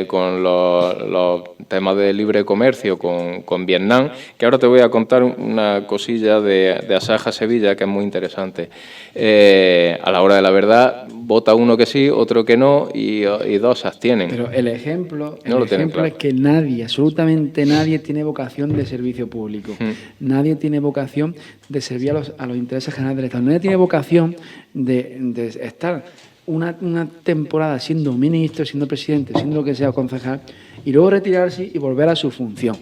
con los temas de libre comercio con Vietnam, que ahora te voy a contar una cosilla de Asaja Sevilla, que es muy interesante. A la hora de la verdad, vota uno que sí, otro que no, y dos se abstienen. Pero el ejemplo es que nadie, absolutamente nadie, tiene vocación de servicio público. Nadie tiene vocación de servir a los intereses generales del Estado. Nadie tiene vocación de estar una temporada siendo ministro, siendo presidente, siendo lo que sea, concejal, y luego retirarse y volver a su función.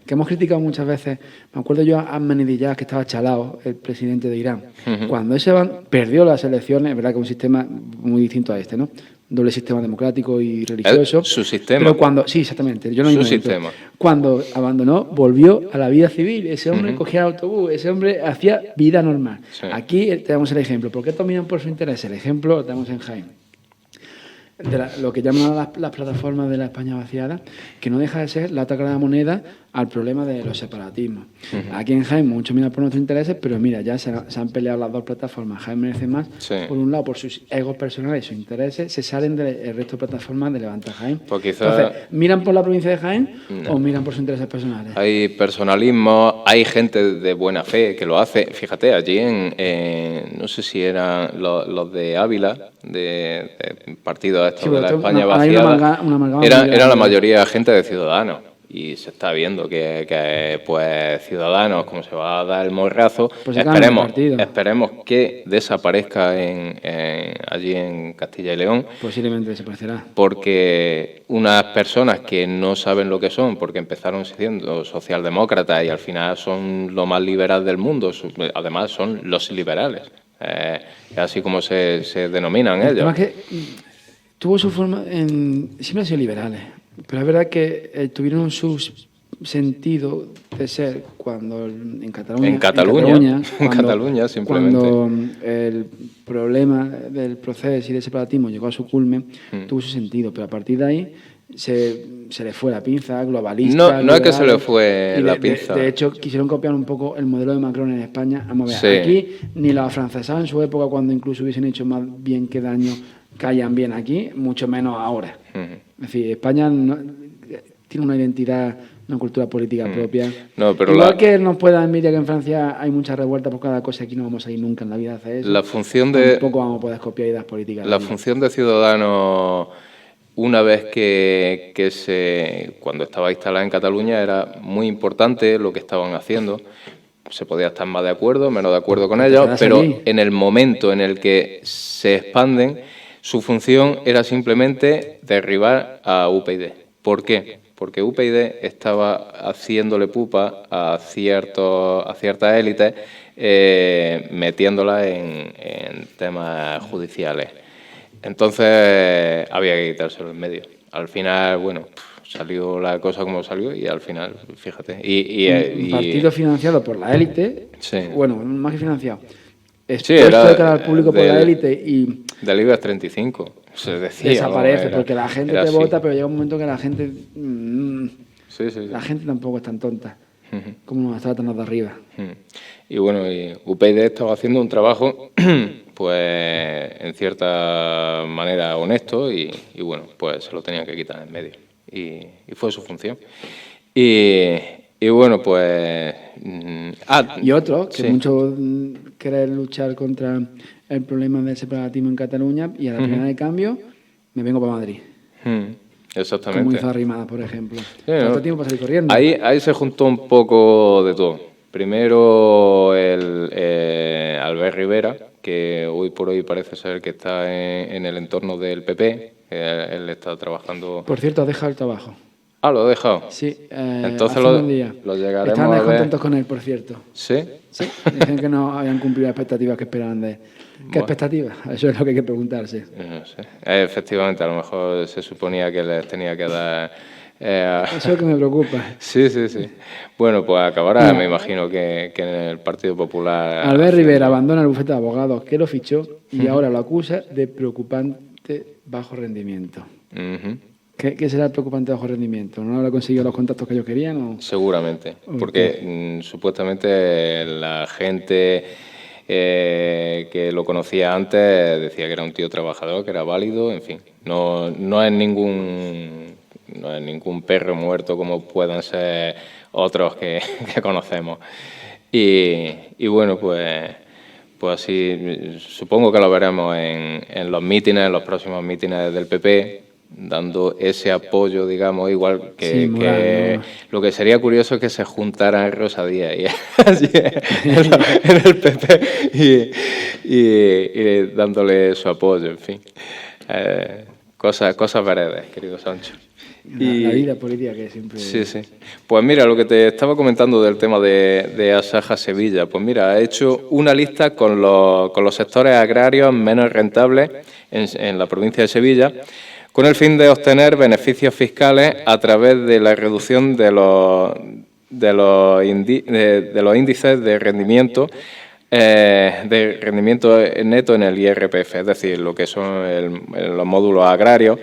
Que hemos criticado muchas veces. Me acuerdo yo a Ahmadinejad, que estaba chalado, el presidente de Irán. Cuando ese perdió las elecciones, es verdad que es un sistema muy distinto a este, ¿no? Doble sistema democrático y religioso. Su sistema. Pero cuando... Sí, exactamente. Yo no su sistema. Cuando abandonó, volvió a la vida civil. Ese hombre cogía el autobús, ese hombre hacía vida normal. Sí. Aquí tenemos el ejemplo. ¿Por qué dominan por su interés? El ejemplo lo tenemos en Jaén. Lo que llaman las plataformas de la España vaciada, que no deja de ser la otra cara de la moneda al problema de los separatismos. Aquí en Jaén mucho miran por nuestros intereses, pero mira, ya se han peleado las dos plataformas. Jaén merece más, por un lado, por sus egos personales y sus intereses, se salen del resto de plataformas de Levanta Jaén. Pues entonces, ¿miran por la provincia de Jaén o miran por sus intereses personales? Hay personalismo, hay gente de buena fe que lo hace. Fíjate, allí no sé si eran los de Ávila, de partido de la España vaciada, era la mayoría gente de Ciudadanos, y se está viendo que pues Ciudadanos, como se va a dar el morrazo, pues esperemos que desaparezca allí en Castilla y León. Posiblemente desaparecerá. Porque unas personas que no saben lo que son, porque empezaron siendo socialdemócratas y al final son lo más liberal del mundo, además son los liberales, así como se denominan ellos. Además que tuvo su forma, siempre han sido liberales, pero es verdad que tuvieron su sentido de ser cuando en Cataluña, simplemente. Cuando el problema del proceso y del separatismo llegó a su culmen, tuvo su sentido, pero a partir de ahí se le fue la pinza, globalista. No es que se le fue la pinza. De hecho, quisieron copiar un poco el modelo de Macron en España. Vamos a ver, aquí ni los afrancesados en su época, cuando incluso hubiesen hecho más bien que daño, callan bien aquí, mucho menos ahora. Es decir, España tiene una identidad, una cultura política propia. No, pero igual que nos puede dar envidia que en Francia hay muchas revueltas por cada cosa, aquí no vamos a ir nunca en la vida a hacer eso. Tampoco vamos a poder copiar ideas políticas. La función de Ciudadanos, una vez cuando estaba instalada en Cataluña, era muy importante lo que estaban haciendo. Se podía estar más de acuerdo, menos de acuerdo con ellos, pero en el momento en el que se expanden, su función era simplemente derribar a UPyD. ¿Por qué? porque UPyD estaba haciéndole pupa a ciertas élites, metiéndolas en temas judiciales. Entonces había que quitárselo en medio. Al final, bueno, salió la cosa como salió y al final, fíjate. Un partido financiado por la élite, sí. Bueno, más que financiado, Sí, expuesto de cara al público por la élite y... Del IBEX 35, se decía. Desaparece, porque la gente te vota, así. pero llega un momento que la gente... Sí. La gente tampoco es tan tonta como nos tratan los de arriba. Y bueno, y UPyD estaba haciendo un trabajo, pues, en cierta manera honesto y bueno, pues se lo tenían que quitar en medio. Y fue su función. Y bueno, pues... y otro, que sí. muchos quieren luchar contra el problema del separatismo en Cataluña y a la primera de cambio me vengo para Madrid. Exactamente. Como hizo Arrimada, por ejemplo. Sí, ¿Cuánto tiempo para salir corriendo? Ahí se juntó un poco de todo. Primero Albert Rivera, que hoy por hoy parece ser que está en el entorno del PP. Él está trabajando... Por cierto, ha dejado el trabajo. Ah, lo he dejado. Sí, entonces hace un día. lo llegaremos Estaban a ver. descontentos con él, por cierto. ¿Sí? Sí, dicen que no habían cumplido las expectativas que esperaban de él. ¿Qué expectativas? Eso es lo que hay que preguntarse. No sé. Efectivamente, a lo mejor se suponía que les tenía que dar... Eso es lo que me preocupa. Sí. Bueno, pues acabará, me imagino, que en el Partido Popular... Albert Rivera abandona el bufete de abogados que lo fichó y ahora lo acusa de preocupante bajo rendimiento. ¿Qué será el preocupante bajo rendimiento? ¿No habrá conseguido los contactos que ellos querían? ¿O? Seguramente, porque supuestamente la gente que lo conocía antes decía que era un tío trabajador, que era válido, en fin. No es ningún perro muerto como puedan ser otros que conocemos. Y bueno, pues así supongo que lo veremos en los mítines, en los próximos mítines del PP, dando ese apoyo, digamos, igual que, sí, que lo que sería curioso es que se juntaran Rosa Díaz y así en el PP y dándole su apoyo, en fin. Cosas veredes, querido Sancho. La vida política que siempre... Sí. Pues mira, lo que te estaba comentando del tema de Asaja Sevilla, pues mira, ha hecho una lista con los sectores agrarios menos rentables en la provincia de Sevilla, con el fin de obtener beneficios fiscales a través de la reducción de los índices de rendimiento neto en el IRPF, es decir, lo que son los módulos agrarios,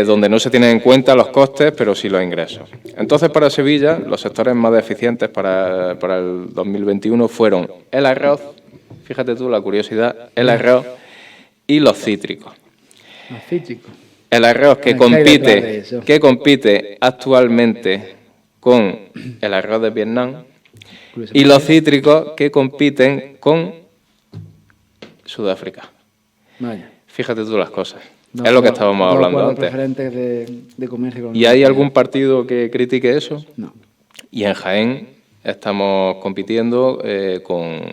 donde no se tienen en cuenta los costes, pero sí los ingresos. Entonces, para Sevilla, los sectores más deficientes para el 2021 fueron el arroz, fíjate tú la curiosidad, el arroz y los cítricos. Los cítricos. El arroz que compite actualmente con el arroz de Vietnam y los cítricos que compiten con Sudáfrica. Vaya. Fíjate tú las cosas. Es lo que estábamos hablando antes. De comercio con ¿Y hay algún partido que critique eso? No. Y en Jaén estamos compitiendo con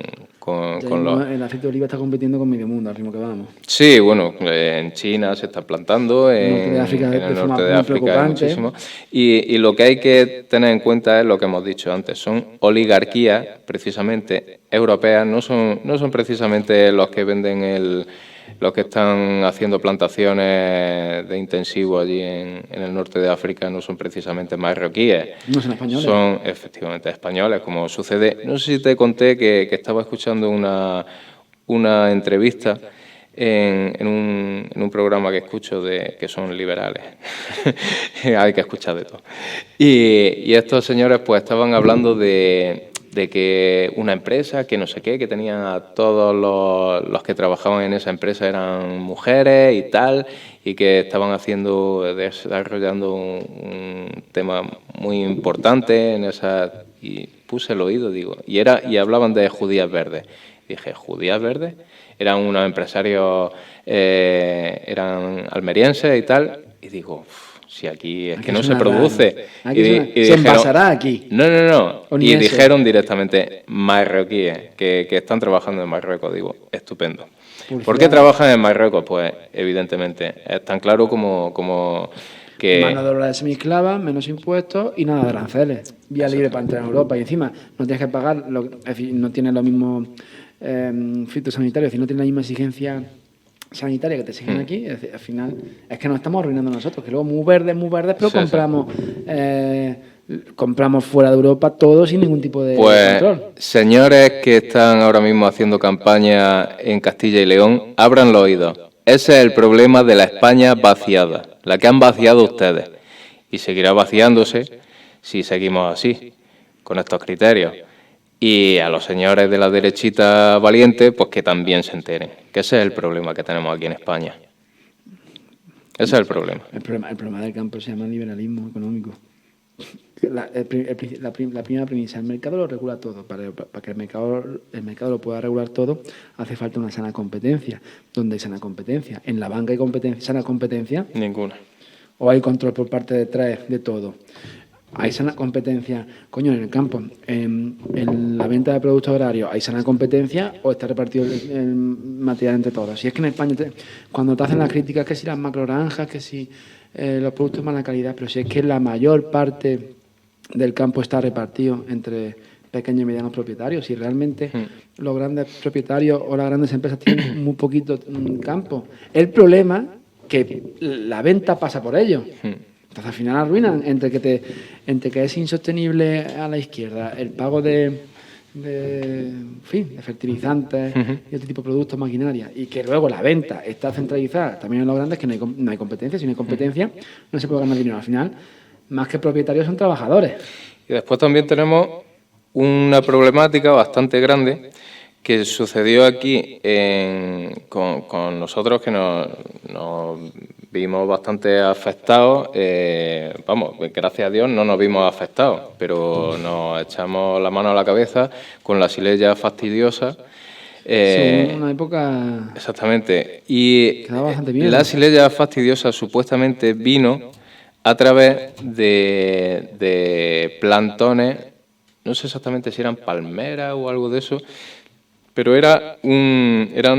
los... El aceite de oliva está compitiendo con medio mundo, al ritmo que vamos. Sí, bueno, en China se está plantando, en el norte de África hay muchísimo. Y lo que hay que tener en cuenta es lo que hemos dicho antes, son oligarquías precisamente europeas, no son precisamente los que venden los que están haciendo plantaciones de intensivo allí en el norte de África, no son precisamente marroquíes. No son españoles. Son efectivamente españoles, como sucede. No sé si te conté que estaba escuchando una entrevista en un programa que escucho que son liberales. Hay que escuchar de todo. Y estos señores pues estaban hablando de que una empresa, que no sé qué, que tenían a todos los que trabajaban en esa empresa eran mujeres y tal, y que estaban desarrollando un tema muy importante en esa... Y puse el oído, digo, y hablaban de judías verdes. Dije, ¿judías verdes? Eran unos empresarios, eran almerienses y tal, y digo... Si aquí es que no se produce. Se envasará aquí. No. Y dijeron directamente marroquíes que están trabajando en Marruecos. Digo, estupendo. ¿Por qué trabajan en Marruecos? Pues evidentemente es tan claro como Mano de obra de semiesclava, menos impuestos y nada de aranceles. Vía libre para entrar en Europa. Y encima no tienes que pagar, es decir, no tienes los mismos fitosanitarios, es decir, no tienes la misma exigencia sanitaria que te exigen aquí. Es decir, al final es que nos estamos arruinando nosotros, que luego muy verdes, pero compramos fuera de Europa todo sin ningún tipo de control. Señores que están ahora mismo haciendo campaña en Castilla y León, abran los oídos. Ese es el problema de la España vaciada, la que han vaciado ustedes. Y seguirá vaciándose si seguimos así, con estos criterios. Y a los señores de la derechita valiente, pues que también se enteren. Que ese es el problema que tenemos aquí en España. Ese es el problema. El problema del campo se llama liberalismo económico. La primera premisa, el mercado lo regula todo. Para que el mercado lo pueda regular todo, hace falta una sana competencia. ¿Dónde hay sana competencia? ¿En la banca hay sana competencia? Ninguna. ¿O hay control por parte de detrás de todo? ¿Hay sana competencia? Coño, en el campo, en la venta de productos agrarios, ¿hay sana competencia o está repartido el material entre todos? Si es que en España, cuando te hacen las críticas, que si las macrogranjas, que si los productos de mala calidad, pero si es que la mayor parte del campo está repartido entre pequeños y medianos propietarios, si realmente los grandes propietarios o las grandes empresas tienen muy poquito campo. El problema que la venta pasa por ellos. Entonces al final arruinan entre que es insostenible a la izquierda el pago de fertilizantes y otro tipo de productos, maquinaria, y que luego la venta está centralizada también en los grandes, que no hay competencia. Si no hay competencia, no se puede ganar dinero. Al final, más que propietarios, son trabajadores. Y después también tenemos una problemática bastante grande que sucedió aquí con nosotros, que nos vimos bastante afectados. Gracias a Dios no nos vimos afectados, pero nos echamos la mano a la cabeza con la Xylella fastidiosa. Sí, una época... Exactamente. Y quedaba bastante bien. La Xylella fastidiosa supuestamente vino a través de plantones, no sé exactamente si eran palmeras o algo de eso, pero eran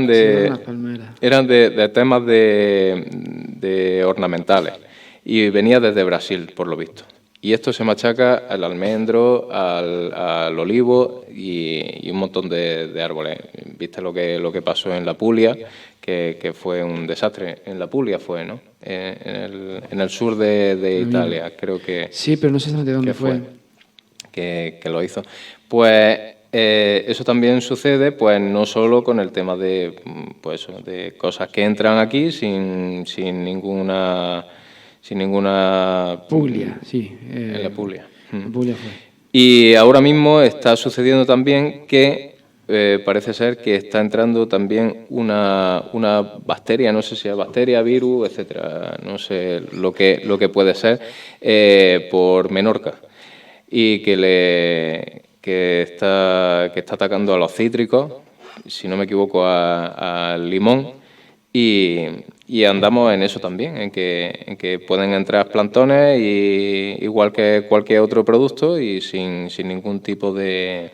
de temas de ornamentales, y venía desde Brasil, por lo visto. Y esto se machaca al almendro, al olivo y un montón de árboles. Viste lo que pasó en la Puglia, que fue un desastre. En la Puglia fue, ¿no? En el sur de Italia, creo que... Sí, pero no sé de dónde fue. Que lo hizo. Pues eso también sucede, pues no solo con el tema de cosas que entran aquí sin ninguna Puglia, sí. En la Puglia. La Puglia fue. Y ahora mismo está sucediendo también que parece ser que está entrando también una bacteria, no sé si es bacteria, virus, etcétera, no sé lo que puede ser, por Menorca, y que está atacando a los cítricos, si no me equivoco al limón, y andamos en eso también, en que pueden entrar plantones igual que cualquier otro producto y sin ningún tipo de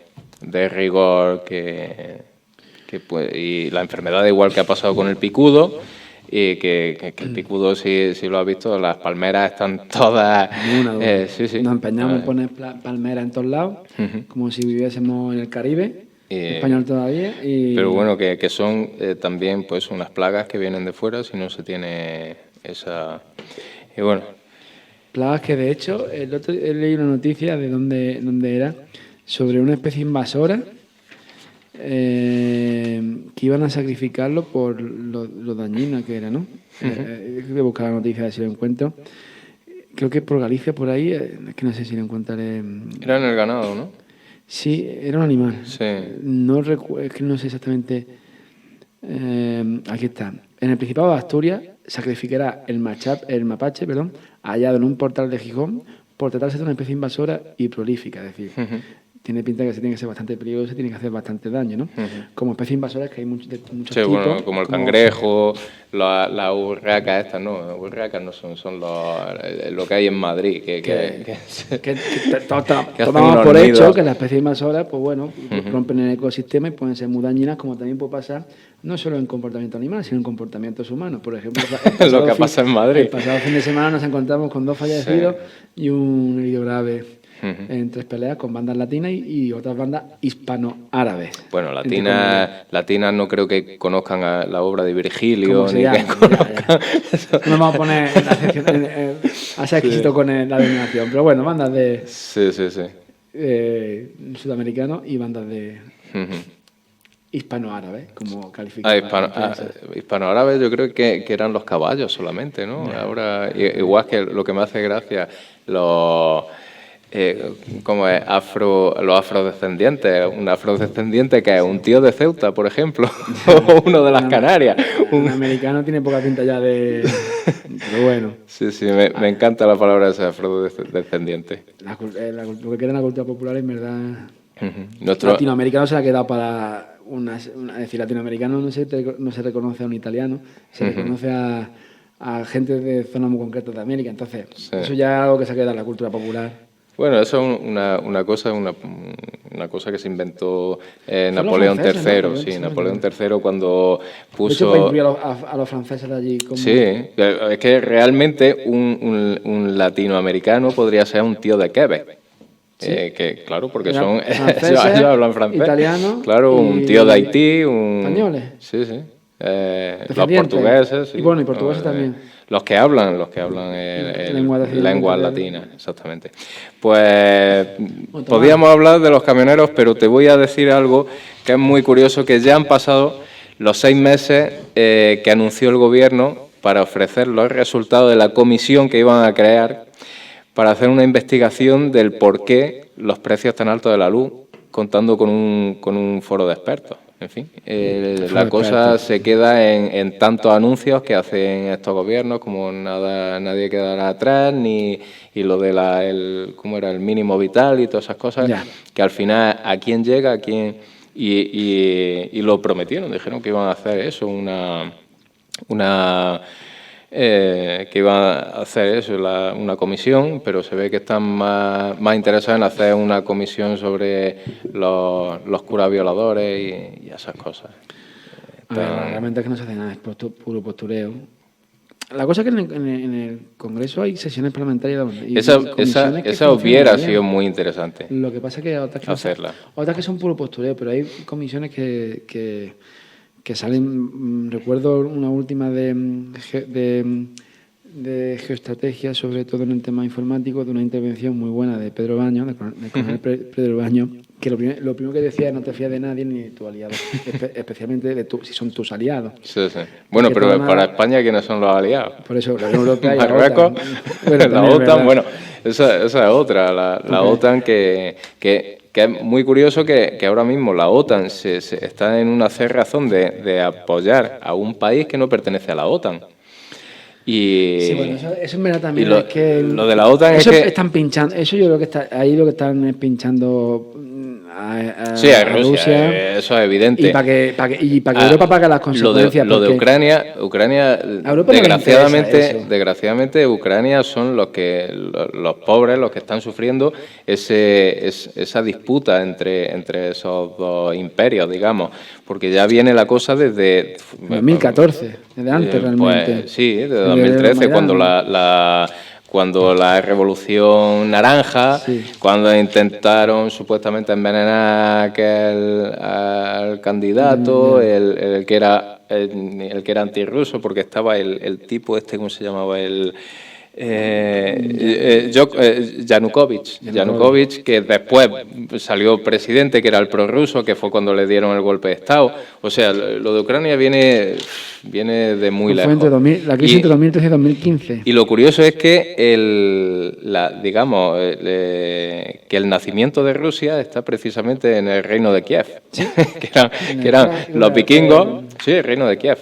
rigor y la enfermedad, igual que ha pasado con el picudo, y que el picudo, si lo has visto, las palmeras están todas... Sí. Nos empeñamos en poner palmeras en todos lados, como si viviésemos en el Caribe, español todavía. Pero bueno, que son también pues unas plagas que vienen de fuera si no se tiene esa... Y bueno... Plagas que, de hecho, he leído una noticia de dónde era, sobre una especie invasora, que iban a sacrificarlo por lo dañina que era, ¿no? Voy a buscar la noticia a ver si lo encuentro. Creo que por Galicia, por ahí, es que no sé si lo encontraré. Era en el ganado, ¿no? Sí, era un animal. Sí. No recuerdo, es que no sé exactamente. Aquí está. En el Principado de Asturias sacrificará el mapache, hallado en un portal de Gijón, por tratarse de una especie invasora y prolífica, es decir, tiene pinta que se tiene que ser bastante peligroso y tiene que hacer bastante daño, ¿no? Como especies invasoras que hay muchos Sí, tipos. bueno, como el cangrejo, las urracas estas, no, urracas no son lo que hay en Madrid, que tomamos por hecho que las especies invasoras, pues bueno, rompen el ecosistema y pueden ser muy dañinas, como también puede pasar no solo en comportamiento animal, sino en comportamientos humanos. Por ejemplo, lo que pasa en Madrid. El pasado fin de semana nos encontramos con 2 fallecidos y un herido grave en 3 peleas con bandas latinas y otras bandas hispano-árabes. Bueno, latinas no creo que conozcan a la obra de Virgilio. Ni que conozcan. No nos vamos a poner a ser exquisito con la denominación, pero bueno, bandas de sudamericanos y bandas de hispano-árabes, como califican. Hispano-árabes yo creo que eran los caballos solamente, ¿no? Ahora, igual que lo que me hace gracia, ¿cómo es? Los afrodescendientes. Un afrodescendiente que es un tío de Ceuta, por ejemplo, o uno de las Canarias. Un americano tiene poca pinta ya de... Pero bueno. Sí, me encanta la palabra esa, afrodescendiente. Lo que queda en la cultura popular, en verdad... Latinoamericano se ha quedado para... es decir, latinoamericano no se reconoce a un italiano, se reconoce a gente de zonas muy concretas de América. Entonces, eso ya es algo que se ha quedado en la cultura popular. Bueno, eso es una cosa que se inventó Napoleón III. ¿No? Sí, Napoleón III cuando puso... De hecho, para incluir a los franceses de allí. Como... Sí, es que realmente un latinoamericano podría ser un tío de Quebec. ¿Sí? Que claro, porque son ellos hablan francés. Italiano. Claro, un tío de Haití, españoles. Sí. Los portugueses. Sí. Y bueno, y portugueses también. Los que hablan lenguas latinas, exactamente. Pues podíamos hablar de los camioneros, pero te voy a decir algo que es muy curioso, que ya han pasado los 6 meses que anunció el gobierno para ofrecer los resultados de la comisión que iban a crear para hacer una investigación del por qué los precios tan altos de la luz, contando con un foro de expertos. En fin, la cosa se queda en tantos anuncios que hacen estos gobiernos, como nadie quedará atrás, y lo de ¿cómo era? El mínimo vital y todas esas cosas, que al final a quién llega, a quién... Y lo prometieron, dijeron que iban a hacer eso, que iban a hacer eso, una comisión, pero se ve que están más interesados en hacer una comisión sobre los curas violadores y esas cosas. Realmente es que no se hace nada, es puro postureo. La cosa es que en el Congreso hay sesiones parlamentarias y esa hubiera sido muy interesante. Lo que pasa es que otras que son puro postureo, pero hay comisiones que salen, recuerdo una última de geoestrategia, sobre todo en el tema informático, de una intervención muy buena de Pedro Baños, del coronel Pedro Baños, que lo primero que decía es no te fías de nadie ni de tus aliados, especialmente si son tus aliados. Sí. Bueno, pero para España, ¿quiénes son los aliados? Por eso, la Unión Europea y Marruecos, la OTAN, bueno, esa es otra, la OTAN que es muy curioso que ahora mismo la OTAN se está en una cerrazón de apoyar a un país que no pertenece a la OTAN. Sí, bueno, eso es verdad también. Es que lo de la OTAN eso es que están pinchando. Eso yo creo que ahí lo que están es pinchando a Rusia. Eso es evidente. Y para que Europa pague las consecuencias. Lo de Ucrania desgraciadamente Ucrania son los pobres, los que están sufriendo esa disputa entre esos dos imperios, digamos, porque ya viene la cosa desde 2014, desde antes realmente. Pues, sí, desde 2013, cuando la Revolución Naranja, cuando intentaron supuestamente envenenar al candidato, el que era antirruso, porque estaba el tipo ¿cómo se llamaba? Yanukovych, que después salió presidente, que era el prorruso, que fue cuando le dieron el golpe de Estado. O sea, lo de Ucrania viene de muy lejos. La crisis entre 2013 y 2015. Y lo curioso es que que el nacimiento de Rusia está precisamente en el reino de Kiev, que eran los vikingos, el reino de Kiev.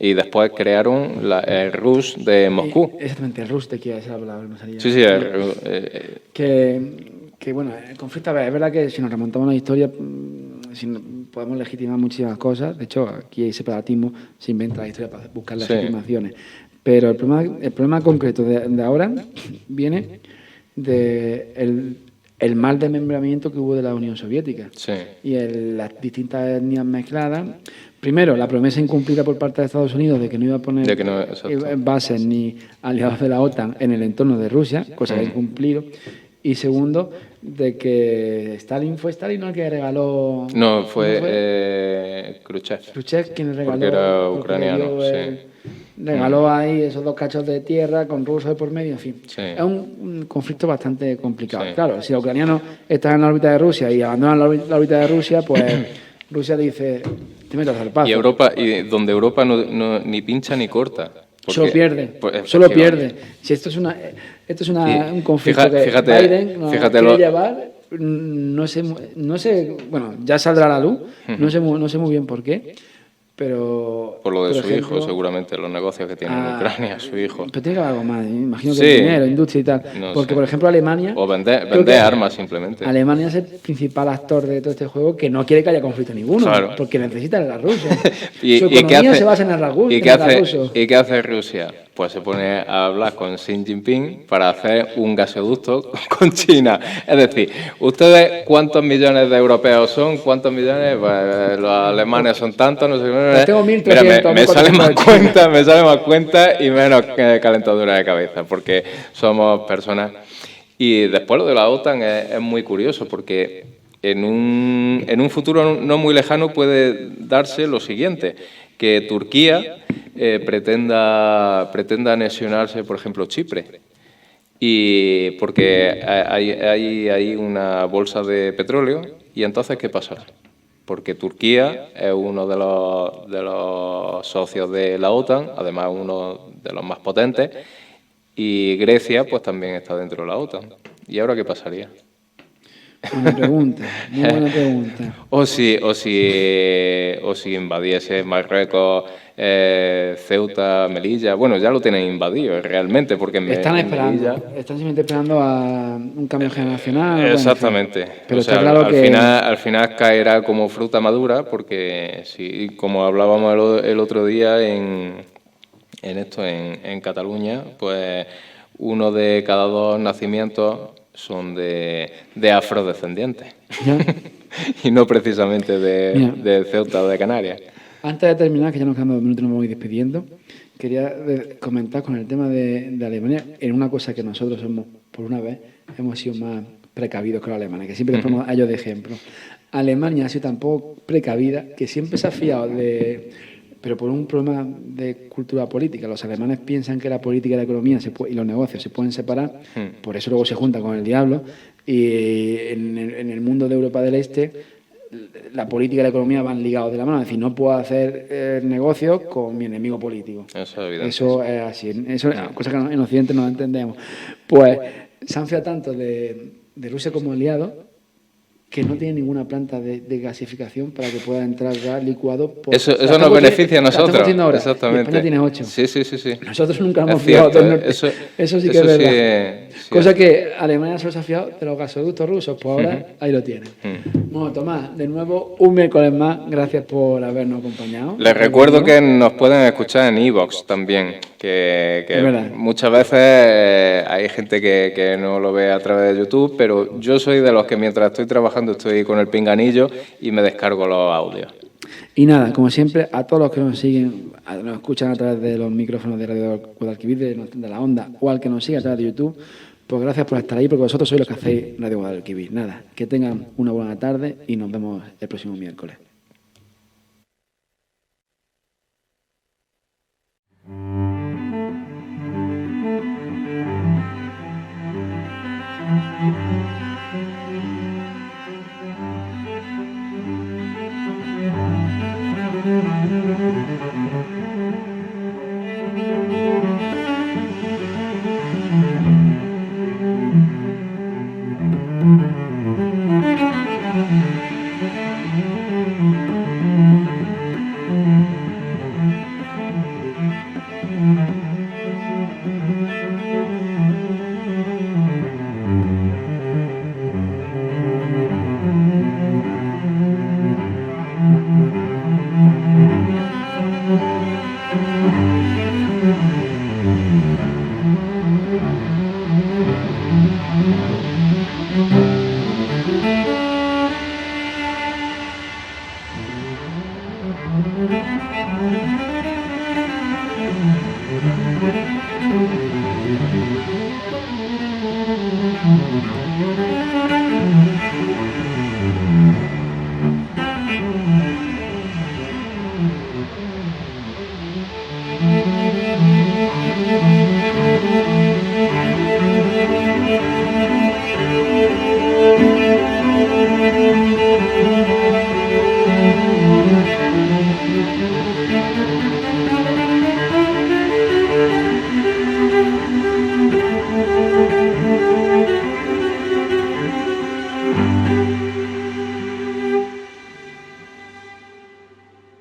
Y después crearon el Rus de Moscú. Exactamente, el Rus de Kiev, esa es la palabra que me salía. Sí. Que bueno, el conflicto, a ver, es verdad que si nos remontamos a la historia, podemos legitimar muchísimas cosas. De hecho, aquí hay separatismo, se inventa la historia para buscar las legitimaciones. Pero el problema concreto de ahora viene de el mal desmembramiento que hubo de la Unión Soviética. Sí. Y las distintas etnias mezcladas. Primero, la promesa incumplida por parte de Estados Unidos de que no iba a poner bases ni aliados de la OTAN en el entorno de Rusia, cosa que ha incumplido. Y segundo, de que Stalin ¿no? El que regaló... No, fue Khrushchev. Khrushchev quien regaló... Porque era ucraniano, regaló ahí esos 2 cachos de tierra con rusos de por medio, en fin. Sí. Es un conflicto bastante complicado. Sí. Claro, si los ucranianos están en la órbita de Rusia y abandonan la órbita de Rusia, pues Rusia dice, te meto a zarpazo. Y Europa, donde Europa ni pincha ni corta. Solo pierde, pues, solo pierde. Si esto es un conflicto que Biden no quiere llevar, no sé, bueno, ya saldrá a la luz, no sé muy bien por qué, pero... Por lo de su hijo, seguramente, los negocios que tiene en Ucrania, su hijo. Pero tiene que haber algo más, imagino que dinero, industria y tal. No porque, sé. por ejemplo, Alemania... O vender armas, simplemente. Alemania es el principal actor de todo este juego que no quiere que haya conflicto ninguno, claro. porque necesitan a Rusia. ¿Y su economía qué hace, se basa en el ruso. ¿Y qué hace Rusia? Pues se pone a hablar con Xi Jinping para hacer un gasoducto con China. Es decir, ¿ustedes cuántos millones de europeos son? ¿Cuántos millones? Pues los alemanes son tantos, no sé qué. Pues tengo 1.300. Mira, me sale más cuenta y menos calentadura de cabeza, porque somos personas... Y después lo de la OTAN es muy curioso, porque en un futuro no muy lejano puede darse lo siguiente, que Turquía pretenda anexionarse, por ejemplo, Chipre. Y porque hay una bolsa de petróleo, y entonces, ¿qué pasará? Porque Turquía es uno de los socios de la OTAN, además uno de los más potentes, y Grecia pues también está dentro de la OTAN. ¿Y ahora qué pasaría? Buena pregunta, muy buena pregunta. O si invadiese Marruecos, Ceuta, Melilla. Bueno, ya lo tienen invadido realmente, porque están simplemente esperando a un cambio generacional. Exactamente. Bueno, pero está claro que al final caerá como fruta madura, porque si, como hablábamos el otro día en Cataluña, pues 1 de cada 2 nacimientos son de afrodescendientes. Y no precisamente de Ceuta o de Canarias. Antes de terminar, que ya nos quedan 2 minutos y nos vamos despidiendo, quería comentar con el tema de Alemania, en una cosa que nosotros por una vez, hemos sido más precavidos con los alemanes, que siempre les ponemos a ellos de ejemplo. Alemania ha sido tan poco precavida que siempre se ha fiado pero por un problema de cultura política. Los alemanes piensan que la política y la economía y los negocios se pueden separar, por eso luego se juntan con el diablo, y en el mundo de Europa del Este la política y la economía van ligados de la mano. Es decir, no puedo hacer negocios con mi enemigo político. Eso es evidente. Eso es así. Eso es cosa que en Occidente no entendemos. Pues se han fiado tanto de Rusia como aliado que no tiene ninguna planta de gasificación para que pueda entrar gas licuado. Eso nos beneficia a nosotros. Exactamente. España tiene 8. Sí. Nosotros nunca hemos fiado del norte. Eso sí que es verdad. Sí. Cosa que Alemania solo se ha fiado de los gasoductos rusos. Pues ahora ahí lo tienen. Bueno, Tomás, de nuevo, un miércoles más. Gracias por habernos acompañado. Les recuerdo que nos pueden escuchar en iVoox también. Que muchas veces hay gente que no lo ve a través de YouTube, pero yo soy de los que mientras estoy trabajando estoy con el pinganillo y me descargo los audios. Y nada, como siempre, a todos los que nos siguen, nos escuchan a través de los micrófonos de Radio Guadalquivir, de la Onda, o al que nos sigue a través de YouTube, pues gracias por estar ahí, porque vosotros sois los que hacéis Radio Guadalquivir. Nada, que tengan una buena tarde y nos vemos el próximo miércoles.